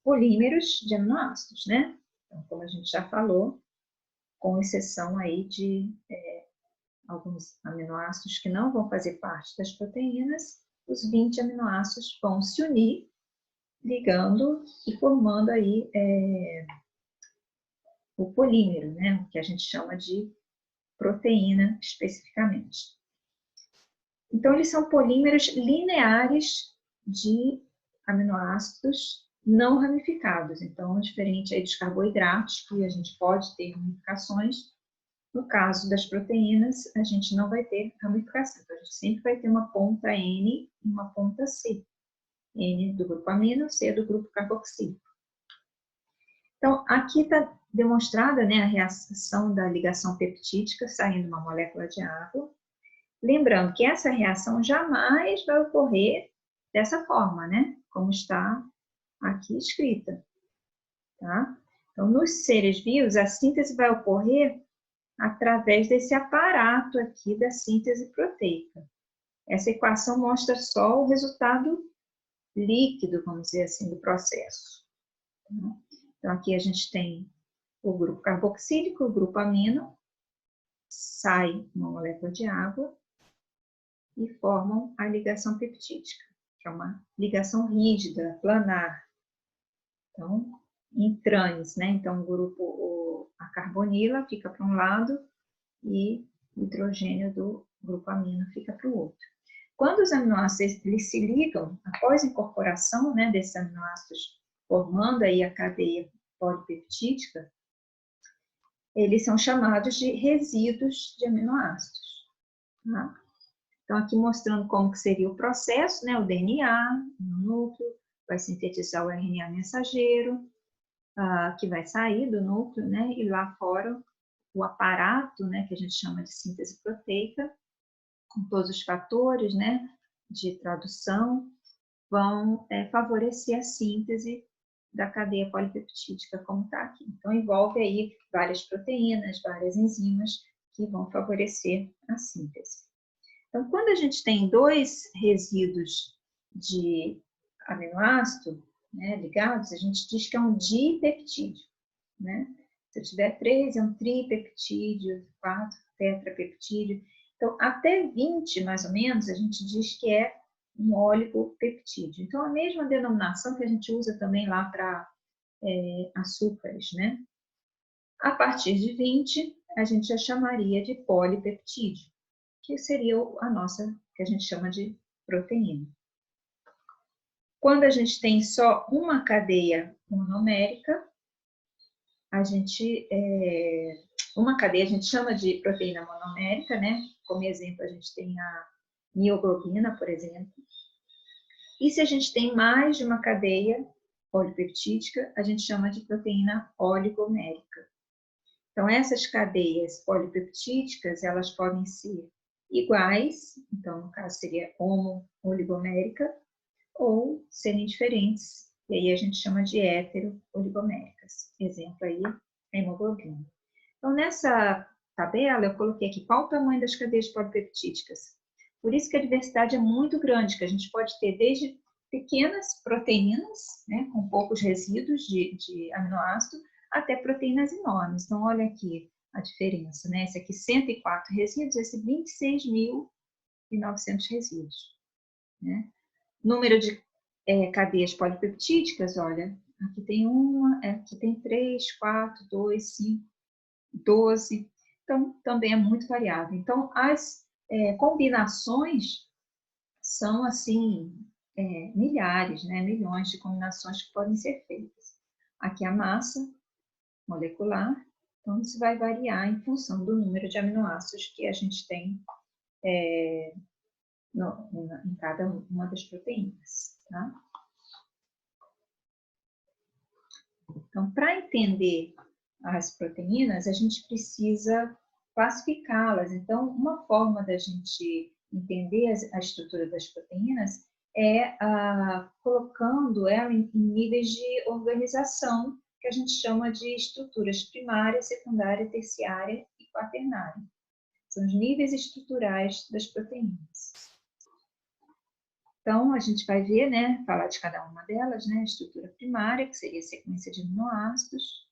polímeros de aminoácidos, né? Então, como a gente já falou, com exceção aí de alguns aminoácidos que não vão fazer parte das proteínas, os 20 aminoácidos vão se unir, ligando e formando aí o polímero, né? O que a gente chama de proteína especificamente. Então, eles são polímeros lineares de aminoácidos não ramificados. Então, diferente aí dos carboidratos, que a gente pode ter ramificações, no caso das proteínas, a gente não vai ter ramificação. Então, a gente sempre vai ter uma ponta N e uma ponta C. N do grupo amino, C do grupo carboxílico. Então, aqui está demonstrada, né, a reação da ligação peptídica saindo uma molécula de água. Lembrando que essa reação jamais vai ocorrer dessa forma, né? Como está aqui escrita, tá? Então, nos seres vivos, a síntese vai ocorrer através desse aparato aqui da síntese proteica. Essa equação mostra só o resultado líquido, vamos dizer assim, do processo. Então, aqui a gente tem o grupo carboxílico, o grupo amino, sai uma molécula de água, e formam a ligação peptídica, que é uma ligação rígida, planar. Então, em trans, né? Então, o grupo, a carbonila fica para um lado e o hidrogênio do grupo amino fica para o outro. Quando os aminoácidos eles se ligam, após a incorporação, né, desses aminoácidos, formando aí a cadeia polipeptídica, eles são chamados de resíduos de aminoácidos. Tá? Então, aqui mostrando como que seria o processo, né? O DNA no núcleo vai sintetizar o RNA mensageiro, que vai sair do núcleo, né? E lá fora, o aparato, né? Que a gente chama de síntese proteica, com todos os fatores, né? De tradução, vão favorecer a síntese da cadeia polipeptídica, como está aqui. Então, envolve aí várias proteínas, várias enzimas que vão favorecer a síntese. Então, quando a gente tem dois resíduos de aminoácido, né, ligados, a gente diz que é um dipeptídeo, né? Se eu tiver 3, é um tripeptídeo, 4, tetrapeptídeo. Então, até 20, mais ou menos, a gente diz que é um oligopeptídeo. Então, a mesma denominação que a gente usa também lá para açúcares, né? A partir de 20, a gente já chamaria de polipeptídeo, que seria a nossa, que a gente chama de proteína. Quando a gente tem só uma cadeia monomérica, uma cadeia a gente chama de proteína monomérica, né? Como exemplo, a gente tem a mioglobina, por exemplo. E se a gente tem mais de uma cadeia polipeptídica, a gente chama de proteína oligomérica. Então, essas cadeias polipeptídicas, elas podem ser iguais, então, no caso, seria homo-oligomérica, ou serem diferentes, e aí a gente chama de hetero-oligoméricas. Exemplo aí, a hemoglobina. Então, nessa tabela, eu coloquei aqui qual o tamanho das cadeias polipeptídicas. Por isso que a diversidade é muito grande, que a gente pode ter desde pequenas proteínas, né, com poucos resíduos de aminoácido, até proteínas enormes. Então, olha aqui a diferença, né? Esse aqui 104 resíduos, esse 26.900 resíduos, né? Número de cadeias polipeptídicas, olha, aqui tem uma, aqui tem 3, 4, 2, 5, 12. Então, também é muito variável. Então, as combinações são, assim, milhares, né? Milhões de combinações que podem ser feitas. aqui a massa molecular. Então, isso vai variar em função do número de aminoácidos que a gente tem em cada uma das proteínas, tá? Então, para entender as proteínas, a gente precisa classificá-las. Então, uma forma da gente entender a estrutura das proteínas é colocando ela em níveis de organização, que a gente chama de estruturas primária, secundária, terciária e quaternária. São os níveis estruturais das proteínas. Então, a gente vai ver, né, falar de cada uma delas, né, a estrutura primária, que seria a sequência de aminoácidos,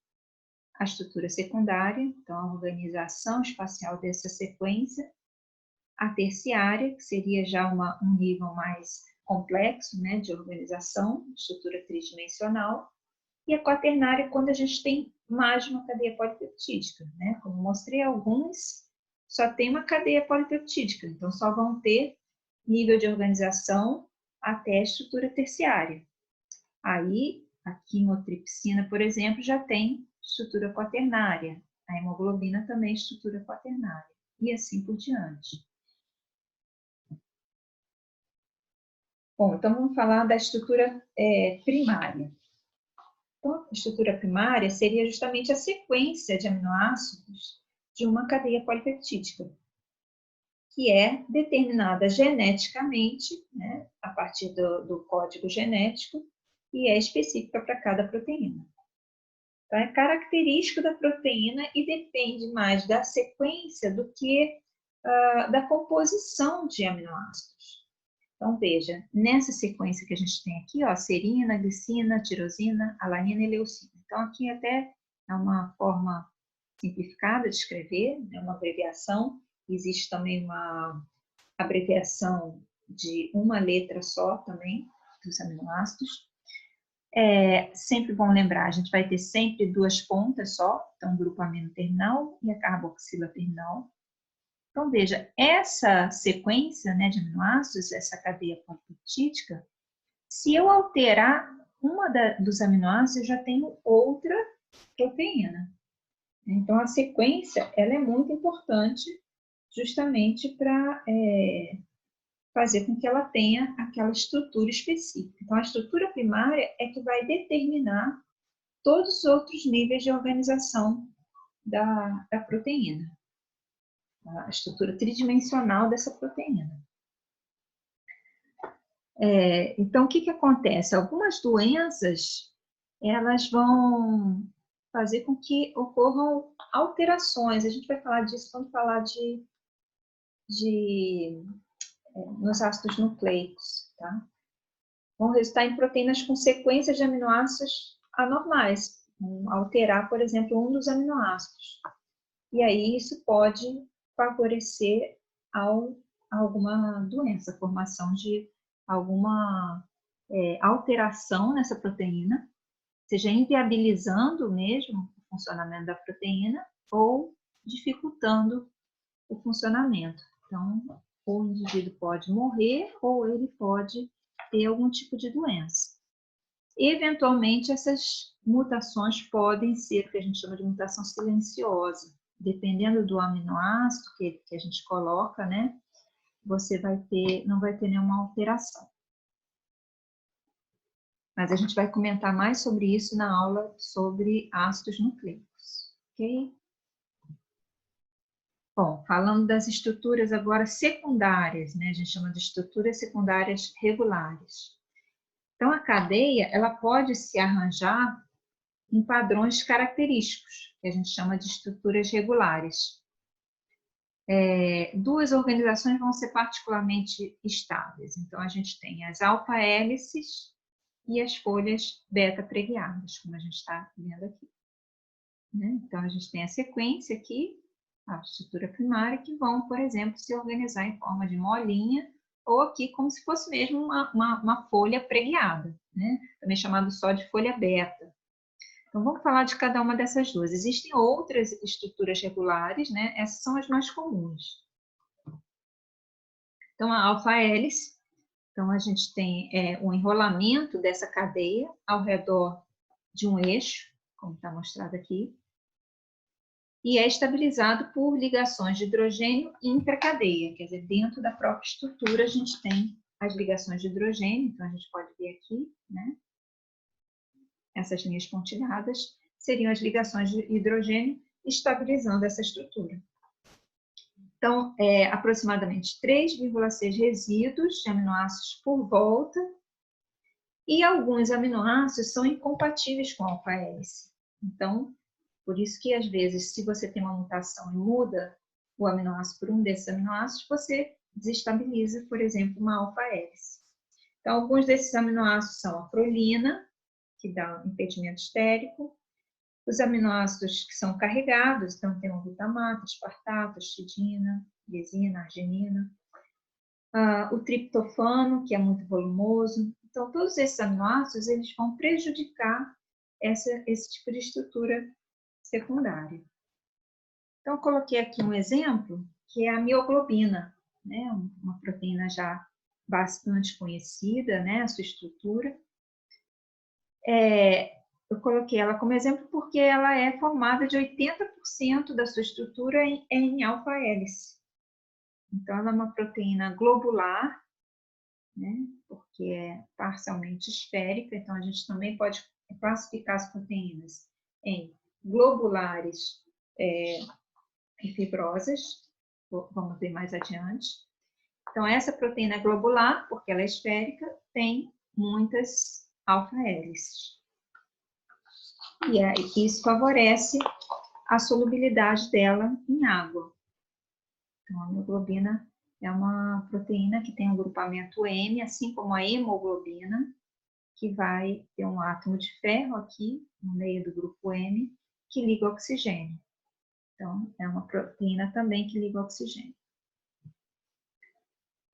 a estrutura secundária, então a organização espacial dessa sequência, a terciária, que seria já um nível mais complexo, né, de organização, estrutura tridimensional, e a quaternária, quando a gente tem mais de uma cadeia polipeptídica, né, como mostrei alguns, só tem uma cadeia polipeptídica, então só vão ter nível de organização até a estrutura terciária. Aí, a quimotripsina, por exemplo, já tem estrutura quaternária. A hemoglobina também é estrutura quaternária. E assim por diante. Bom, então vamos falar da estrutura primária. Então, a estrutura primária seria justamente a sequência de aminoácidos de uma cadeia polipeptídica, que é determinada geneticamente, né, a partir do código genético, e é específica para cada proteína. Então, é característico da proteína e depende mais da sequência do que da composição de aminoácidos. Então, veja, nessa sequência que a gente tem aqui, ó, serina, glicina, tirosina, alanina e leucina. Então, aqui até é uma forma simplificada de escrever, né, uma abreviação. Existe também uma abreviação de uma letra só também, dos aminoácidos. É sempre bom lembrar, a gente vai ter sempre duas pontas só, então grupo amino terminal e a carboxila terminal. Então, veja, essa sequência, né, de aminoácidos, essa cadeia polipeptídica, se eu alterar uma dos aminoácidos, eu já tenho outra proteína. Então, a sequência, ela é muito importante justamente para fazer com que ela tenha aquela estrutura específica. Então, a estrutura primária é que vai determinar todos os outros níveis de organização da proteína, a estrutura tridimensional dessa proteína. Então, o que acontece? Algumas doenças, elas vão fazer com que ocorram alterações. A gente vai falar disso quando falar nos ácidos nucleicos, tá? Vão resultar em proteínas com sequências de aminoácidos anormais, alterar, por exemplo, um dos aminoácidos. E aí isso pode favorecer alguma doença, a formação de alguma alteração nessa proteína, seja inviabilizando mesmo o funcionamento da proteína ou dificultando o funcionamento. Então, o indivíduo pode morrer ou ele pode ter algum tipo de doença. Eventualmente, essas mutações podem ser o que a gente chama de mutação silenciosa. Dependendo do aminoácido que a gente coloca, né, você não vai ter nenhuma alteração. Mas a gente vai comentar mais sobre isso na aula sobre ácidos nucleicos, ok? Bom, falando das estruturas agora secundárias, né? A gente chama de estruturas secundárias regulares. Então, a cadeia, ela pode se arranjar em padrões característicos, que a gente chama de estruturas regulares. Duas organizações vão ser particularmente estáveis. Então, a gente tem as alfa-hélices e as folhas beta-preguiadas, como a gente está vendo aqui. Né? Então, a gente tem a sequência aqui, a estrutura primária, que vão, por exemplo, se organizar em forma de molinha, ou aqui como se fosse mesmo uma folha preguiada, né? Também chamado só de folha beta. Então, vamos falar de cada uma dessas duas. Existem outras estruturas regulares, né? Essas são as mais comuns. Então, a alfa-hélice, então a gente tem um enrolamento dessa cadeia ao redor de um eixo, como está mostrado aqui, e é estabilizado por ligações de hidrogênio intracadeia, quer dizer, dentro da própria estrutura a gente tem as ligações de hidrogênio, então a gente pode ver aqui, né? Essas linhas pontilhadas seriam as ligações de hidrogênio estabilizando essa estrutura. Então, aproximadamente 3,6 resíduos de aminoácidos por volta, e alguns aminoácidos são incompatíveis com a alfa-hélice. Então, por isso que, às vezes, se você tem uma mutação e muda o aminoácido por um desses aminoácidos, você desestabiliza, por exemplo, uma alfa-hélice. Então, alguns desses aminoácidos são a prolina, que dá um impedimento estérico, os aminoácidos que são carregados, então tem o glutamato, aspartato, histidina, lisina, arginina, o triptofano, que é muito volumoso. Então, todos esses aminoácidos eles vão prejudicar esse tipo de estrutura secundária. Então, eu coloquei aqui um exemplo, que é a mioglobina, né? Uma proteína já bastante conhecida, né? A sua estrutura. Eu coloquei ela como exemplo porque ela é formada de 80% da sua estrutura em alfa-hélice. Então, ela é uma proteína globular, né? Porque é parcialmente esférica, então a gente também pode classificar as proteínas em globulares e fibrosas, vamos ver mais adiante. Então, essa proteína globular, porque ela é esférica, tem muitas alfa-hélices. E isso favorece a solubilidade dela em água. Então, a hemoglobina é uma proteína que tem um grupamento M, assim como a hemoglobina, que vai ter um átomo de ferro aqui, no meio do grupo M, que liga o oxigênio. Então, é uma proteína também que liga o oxigênio.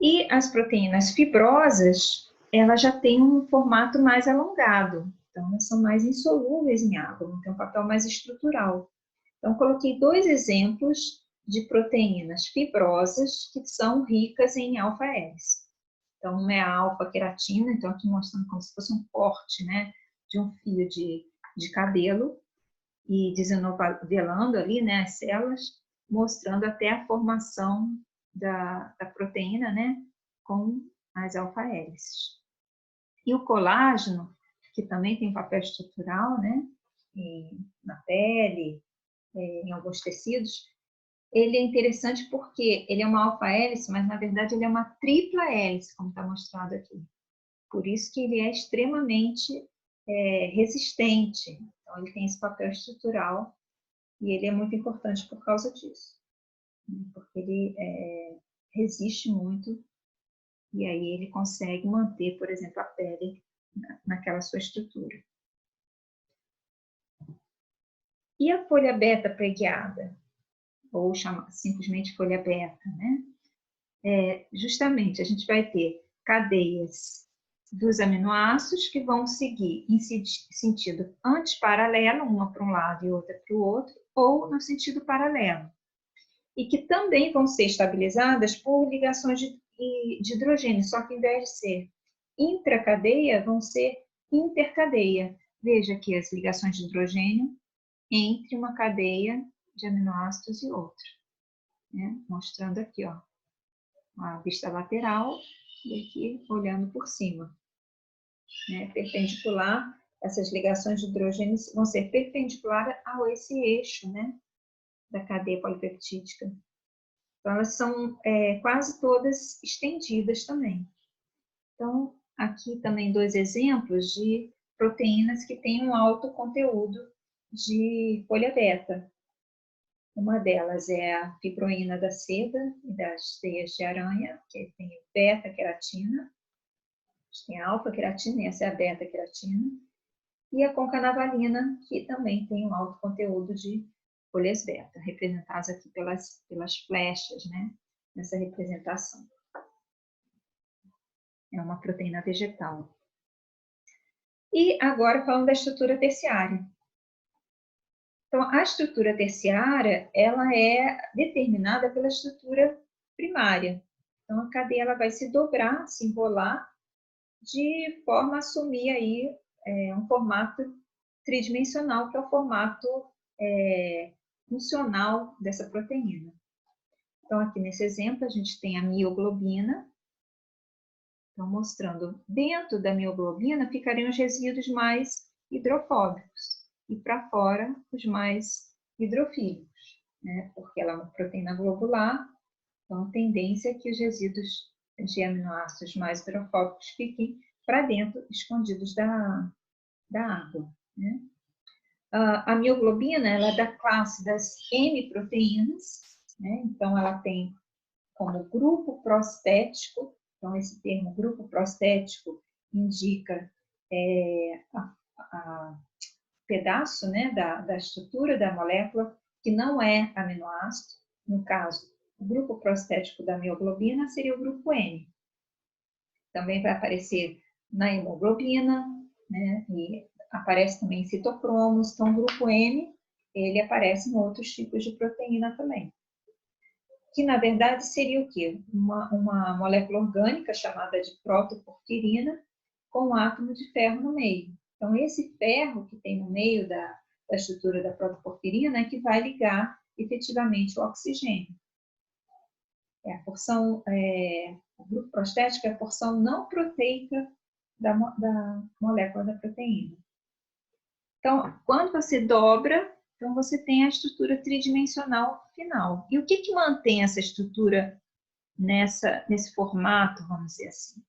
E as proteínas fibrosas, elas já têm um formato mais alongado. Então, elas são mais insolúveis em água, vão ter um papel mais estrutural. Então, coloquei dois exemplos de proteínas fibrosas que são ricas em alfa-hélice. Então, uma é a alfa-queratina, então aqui mostrando como se fosse um corte, né, de um fio de cabelo e desenovelando ali, né, as células, mostrando até a formação da proteína, né, com as alfa-hélices. E o colágeno, que também tem papel estrutural, né, na pele, em alguns tecidos, ele é interessante porque ele é uma alfa-hélice, mas na verdade ele é uma tripla hélice, como está mostrado aqui. Por isso que ele é extremamente resistente. Então, ele tem esse papel estrutural e ele é muito importante por causa disso. Porque ele resiste muito e aí ele consegue manter, por exemplo, a pele naquela sua estrutura. E a folha beta preguiada, ou simplesmente folha beta, né? Justamente, a gente vai ter cadeias dos aminoácidos que vão seguir em sentido antiparalelo, uma para um lado e outra para o outro, ou no sentido paralelo. E que também vão ser estabilizadas por ligações de hidrogênio, só que ao invés de ser intracadeia, vão ser intercadeia. Veja aqui as ligações de hidrogênio entre uma cadeia de aminoácidos e outra, né? Mostrando aqui, ó, a vista lateral e aqui olhando por cima, né? Perpendicular, essas ligações de hidrogênio vão ser perpendiculares a esse eixo, né, da cadeia polipeptídica. Então, elas são quase todas estendidas também. Então, aqui também dois exemplos de proteínas que têm um alto conteúdo de folha beta. Uma delas é a fibroína da seda e das teias de aranha, que tem beta-queratina. Tem a alfa-queratina, e essa é a beta-queratina. E a concanavalina, que também tem um alto conteúdo de folhas beta, representadas aqui pelas flechas, né? Nessa representação. É uma proteína vegetal. E agora falando da estrutura terciária. Então, a estrutura terciária, ela é determinada pela estrutura primária. Então, a cadeia ela vai se dobrar, se enrolar, de forma a assumir aí um formato tridimensional, que é o formato funcional dessa proteína. Então, aqui nesse exemplo, a gente tem a mioglobina. Então, mostrando, dentro da mioglobina ficariam os resíduos mais hidrofóbicos e para fora os mais hidrofílicos, né? Porque ela é uma proteína globular, então a tendência é que os resíduos de aminoácidos mais hidrofóbicos fiquem para dentro, escondidos da água, né? A mioglobina, ela é da classe das M-proteínas, né? Então ela tem como grupo prostético. Então, esse termo grupo prostético indica pedaço, né, da estrutura da molécula que não é aminoácido. No caso, o grupo prostético da mioglobina seria o grupo M. Também vai aparecer na hemoglobina, né, e aparece também em citocromos. Então, o grupo M, ele aparece em outros tipos de proteína também. Que, na verdade, seria o quê? Uma molécula orgânica chamada de protoporfirina com um átomo de ferro no meio. Então, esse ferro que tem no meio da estrutura da protoporfirina é que vai ligar efetivamente o oxigênio. A porção, o grupo prostético é a porção não proteica da molécula da proteína. Então, quando você dobra, então você tem a estrutura tridimensional final. E o que mantém essa estrutura nesse formato, vamos dizer assim?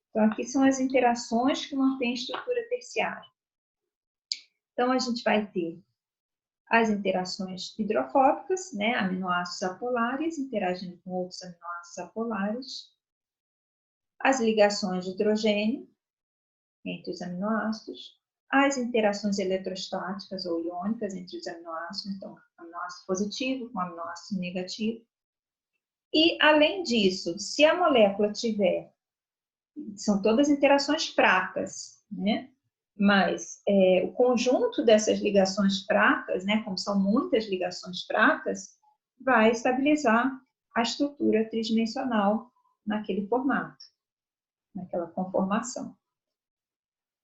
Então, aqui são as interações que mantêm a estrutura terciária. Então, a gente vai ter as interações hidrofóbicas, né? Aminoácidos apolares interagindo com outros aminoácidos apolares. As ligações de hidrogênio entre os aminoácidos. As interações eletrostáticas ou iônicas entre os aminoácidos, então, aminoácido positivo com aminoácido negativo. E, além disso, se a molécula tiver, são todas interações fracas, né? Mas o conjunto dessas ligações fracas, né, como são muitas ligações fracas, vai estabilizar a estrutura tridimensional naquele formato, naquela conformação.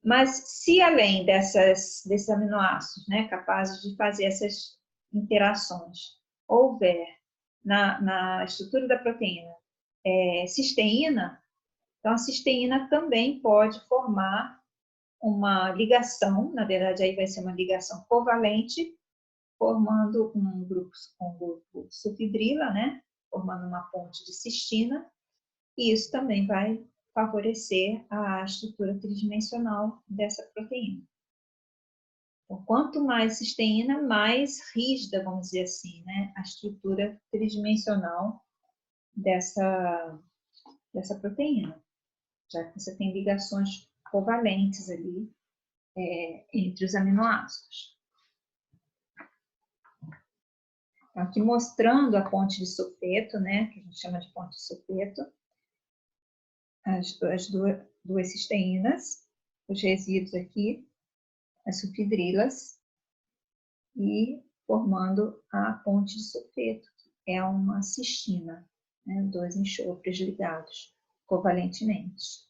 Mas se além desses aminoácidos, né, capazes de fazer essas interações, houver na estrutura da proteína cisteína, então a cisteína também pode formar uma ligação, na verdade aí vai ser uma ligação covalente, formando um grupo sulfidrila, né, formando uma ponte de cistina, e isso também vai favorecer a estrutura tridimensional dessa proteína. Então, quanto mais cisteína, mais rígida, vamos dizer assim, né, a estrutura tridimensional dessa proteína, já que você tem ligações covalentes ali entre os aminoácidos. Então, aqui mostrando a ponte de sulfeto, né, que a gente chama de ponte de sulfeto, as duas cisteínas, os resíduos aqui, as sulfidrilas, e formando a ponte de sulfeto, que é uma cistina, né, dois enxofres ligados covalentemente.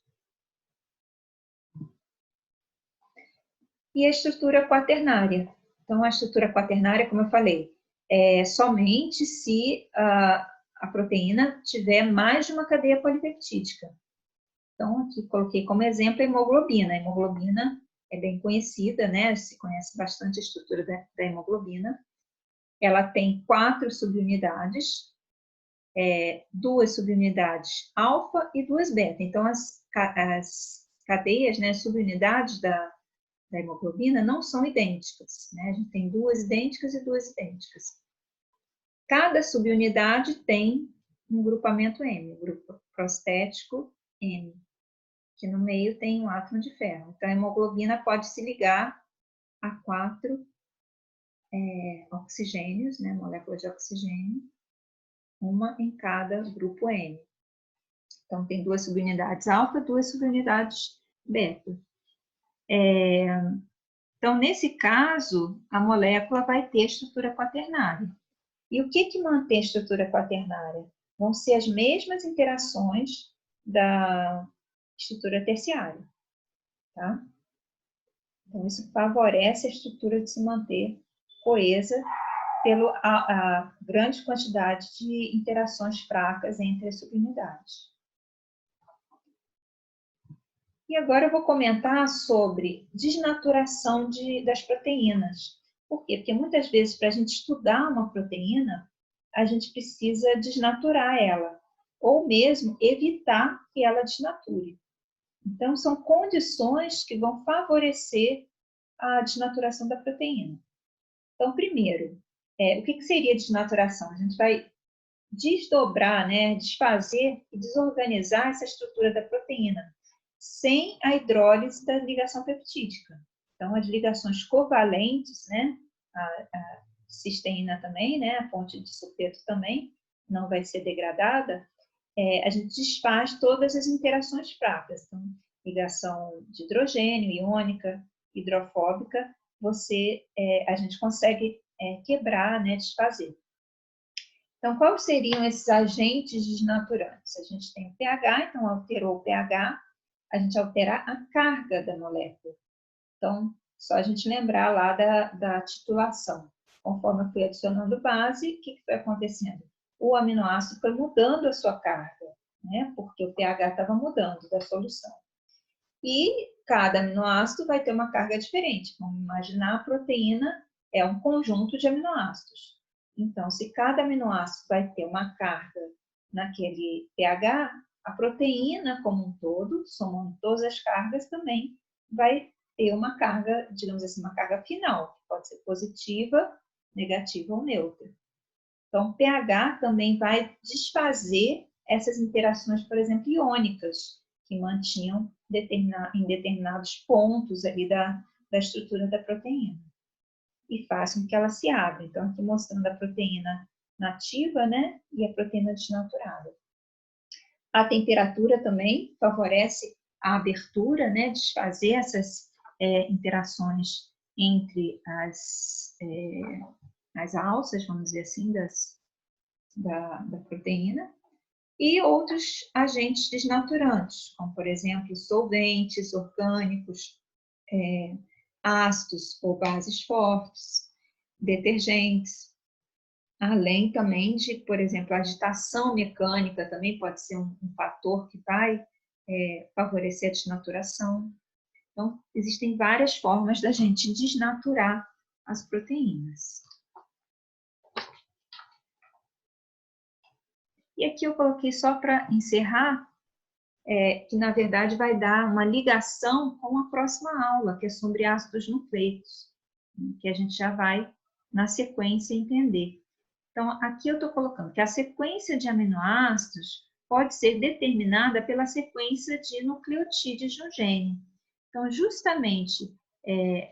E a estrutura quaternária. Então, a estrutura quaternária, como eu falei, é somente se a proteína tiver mais de uma cadeia polipeptídica. Então, aqui coloquei como exemplo a hemoglobina. A hemoglobina é bem conhecida, né? Se conhece bastante a estrutura da hemoglobina. Ela tem 4 subunidades, 2 subunidades alfa e 2 beta. Então, as cadeias, né, subunidades da hemoglobina não são idênticas, né? A gente tem 2 idênticas e 2 idênticas. Cada subunidade tem um grupamento M, o grupo prostético M, que no meio tem um átomo de ferro. Então, a hemoglobina pode se ligar a 4 oxigênios, né, moléculas de oxigênio, uma em cada grupo M. Então, tem 2 subunidades alfa, 2 subunidades beta. Então, nesse caso, a molécula vai ter estrutura quaternária. E o que mantém a estrutura quaternária? Vão ser as mesmas interações da estrutura terciária. Tá? Então, isso favorece a estrutura de se manter coesa pela a grande quantidade de interações fracas entre as subunidades. E agora eu vou comentar sobre desnaturação das proteínas. Por quê? Porque muitas vezes, para a gente estudar uma proteína, a gente precisa desnaturar ela, ou mesmo evitar que ela desnature. Então, são condições que vão favorecer a desnaturação da proteína. Então, primeiro, o que seria desnaturação? A gente vai desdobrar, né, desfazer e desorganizar essa estrutura da proteína, sem a hidrólise da ligação peptídica. Então, as ligações covalentes, né, a cisteína também, né, a fonte de sulfeto também, não vai ser degradada, a gente desfaz todas as interações fracas. Então, ligação de hidrogênio, iônica, hidrofóbica, a gente consegue quebrar, né, desfazer. Então, quais seriam esses agentes desnaturantes? A gente tem o pH, então alterou o pH, a gente altera a carga da molécula. Então, só a gente lembrar lá da titulação. Conforme eu fui adicionando base, o que foi acontecendo? O aminoácido foi mudando a sua carga, né? Porque o pH estava mudando da solução. E cada aminoácido vai ter uma carga diferente. Vamos imaginar a proteína é um conjunto de aminoácidos. Então, se cada aminoácido vai ter uma carga naquele pH, a proteína como um todo, somando todas as cargas, também vai ter uma carga, digamos assim, uma carga final, que pode ser positiva, negativa ou neutra. Então, o pH também vai desfazer essas interações, por exemplo, iônicas, que mantinham em determinados pontos ali da estrutura da proteína e faz com que ela se abra. Então, aqui mostrando a proteína nativa, né, e a proteína desnaturada. A temperatura também favorece a abertura, né, desfazer essas interações entre as alças, vamos dizer assim, da proteína, e outros agentes desnaturantes, como, por exemplo, solventes orgânicos, ácidos ou bases fortes, detergentes, além também de, por exemplo, a agitação mecânica também pode ser um fator que vai favorecer a desnaturação. Então, existem várias formas da gente desnaturar as proteínas. E aqui eu coloquei só para encerrar, que na verdade vai dar uma ligação com a próxima aula, que é sobre ácidos nucleicos, que a gente já vai, na sequência, entender. Então, aqui eu estou colocando que a sequência de aminoácidos pode ser determinada pela sequência de nucleotídeos de um gene. Então, justamente,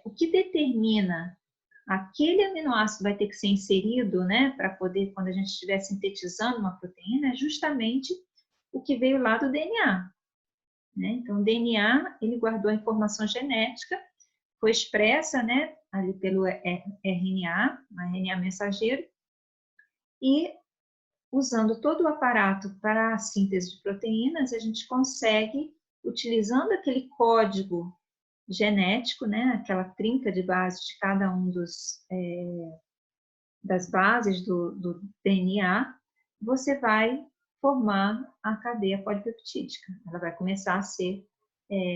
o que determina aquele aminoácido vai ter que ser inserido, né, para poder, quando a gente estiver sintetizando uma proteína, é justamente o que veio lá do DNA. Né? Então, o DNA, ele guardou a informação genética, foi expressa, né, ali pelo RNA, RNA mensageiro, e usando todo o aparato para a síntese de proteínas, a gente consegue, utilizando aquele código genético, né, aquela trinca de bases de cada um das bases do DNA, você vai formar a cadeia polipeptídica. Ela vai começar a ser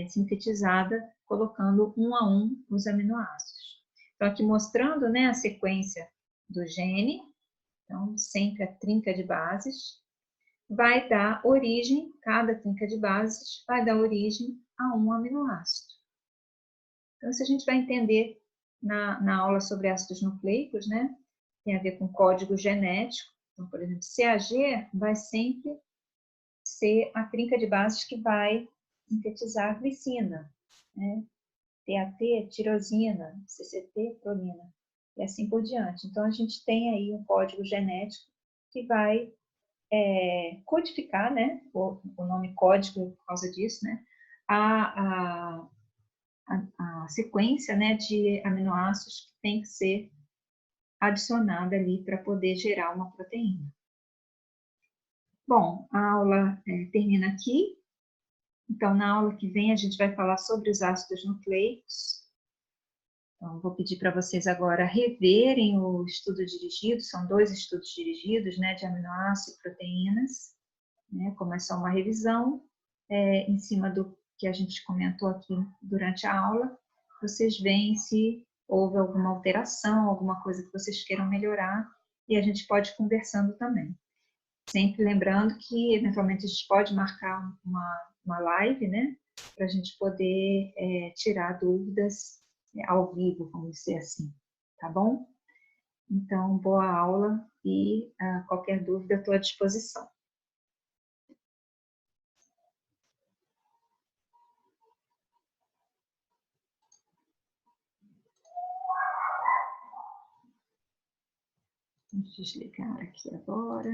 sintetizada colocando um a um os aminoácidos. Então, aqui mostrando, né, a sequência do gene, então, sempre a trinca de bases, vai dar origem, cada trinca de bases vai dar origem a um aminoácido. Então, isso a gente vai entender na aula sobre ácidos nucleicos, né? Tem a ver com código genético. Então, por exemplo, CAG vai sempre ser a trinca de bases que vai sintetizar a glicina, né? TAT, tirosina, CCT, prolina, e assim por diante. Então, a gente tem aí um código genético que vai codificar, né? O nome código por causa disso, né? A sequência, né, de aminoácidos que tem que ser adicionada ali para poder gerar uma proteína. Bom, a aula termina aqui. Então, na aula que vem, a gente vai falar sobre os ácidos nucleicos. Então, vou pedir para vocês agora reverem o estudo dirigido, são 2 estudos dirigidos, né, de aminoácidos e proteínas, né, como é só uma revisão, em cima do que a gente comentou aqui durante a aula, vocês veem se houve alguma alteração, alguma coisa que vocês queiram melhorar, e a gente pode ir conversando também. Sempre lembrando que, eventualmente, a gente pode marcar uma live, né, para a gente poder tirar dúvidas ao vivo, vamos dizer assim, tá bom? Então, boa aula e qualquer dúvida eu estou à disposição. Vamos desligar aqui agora.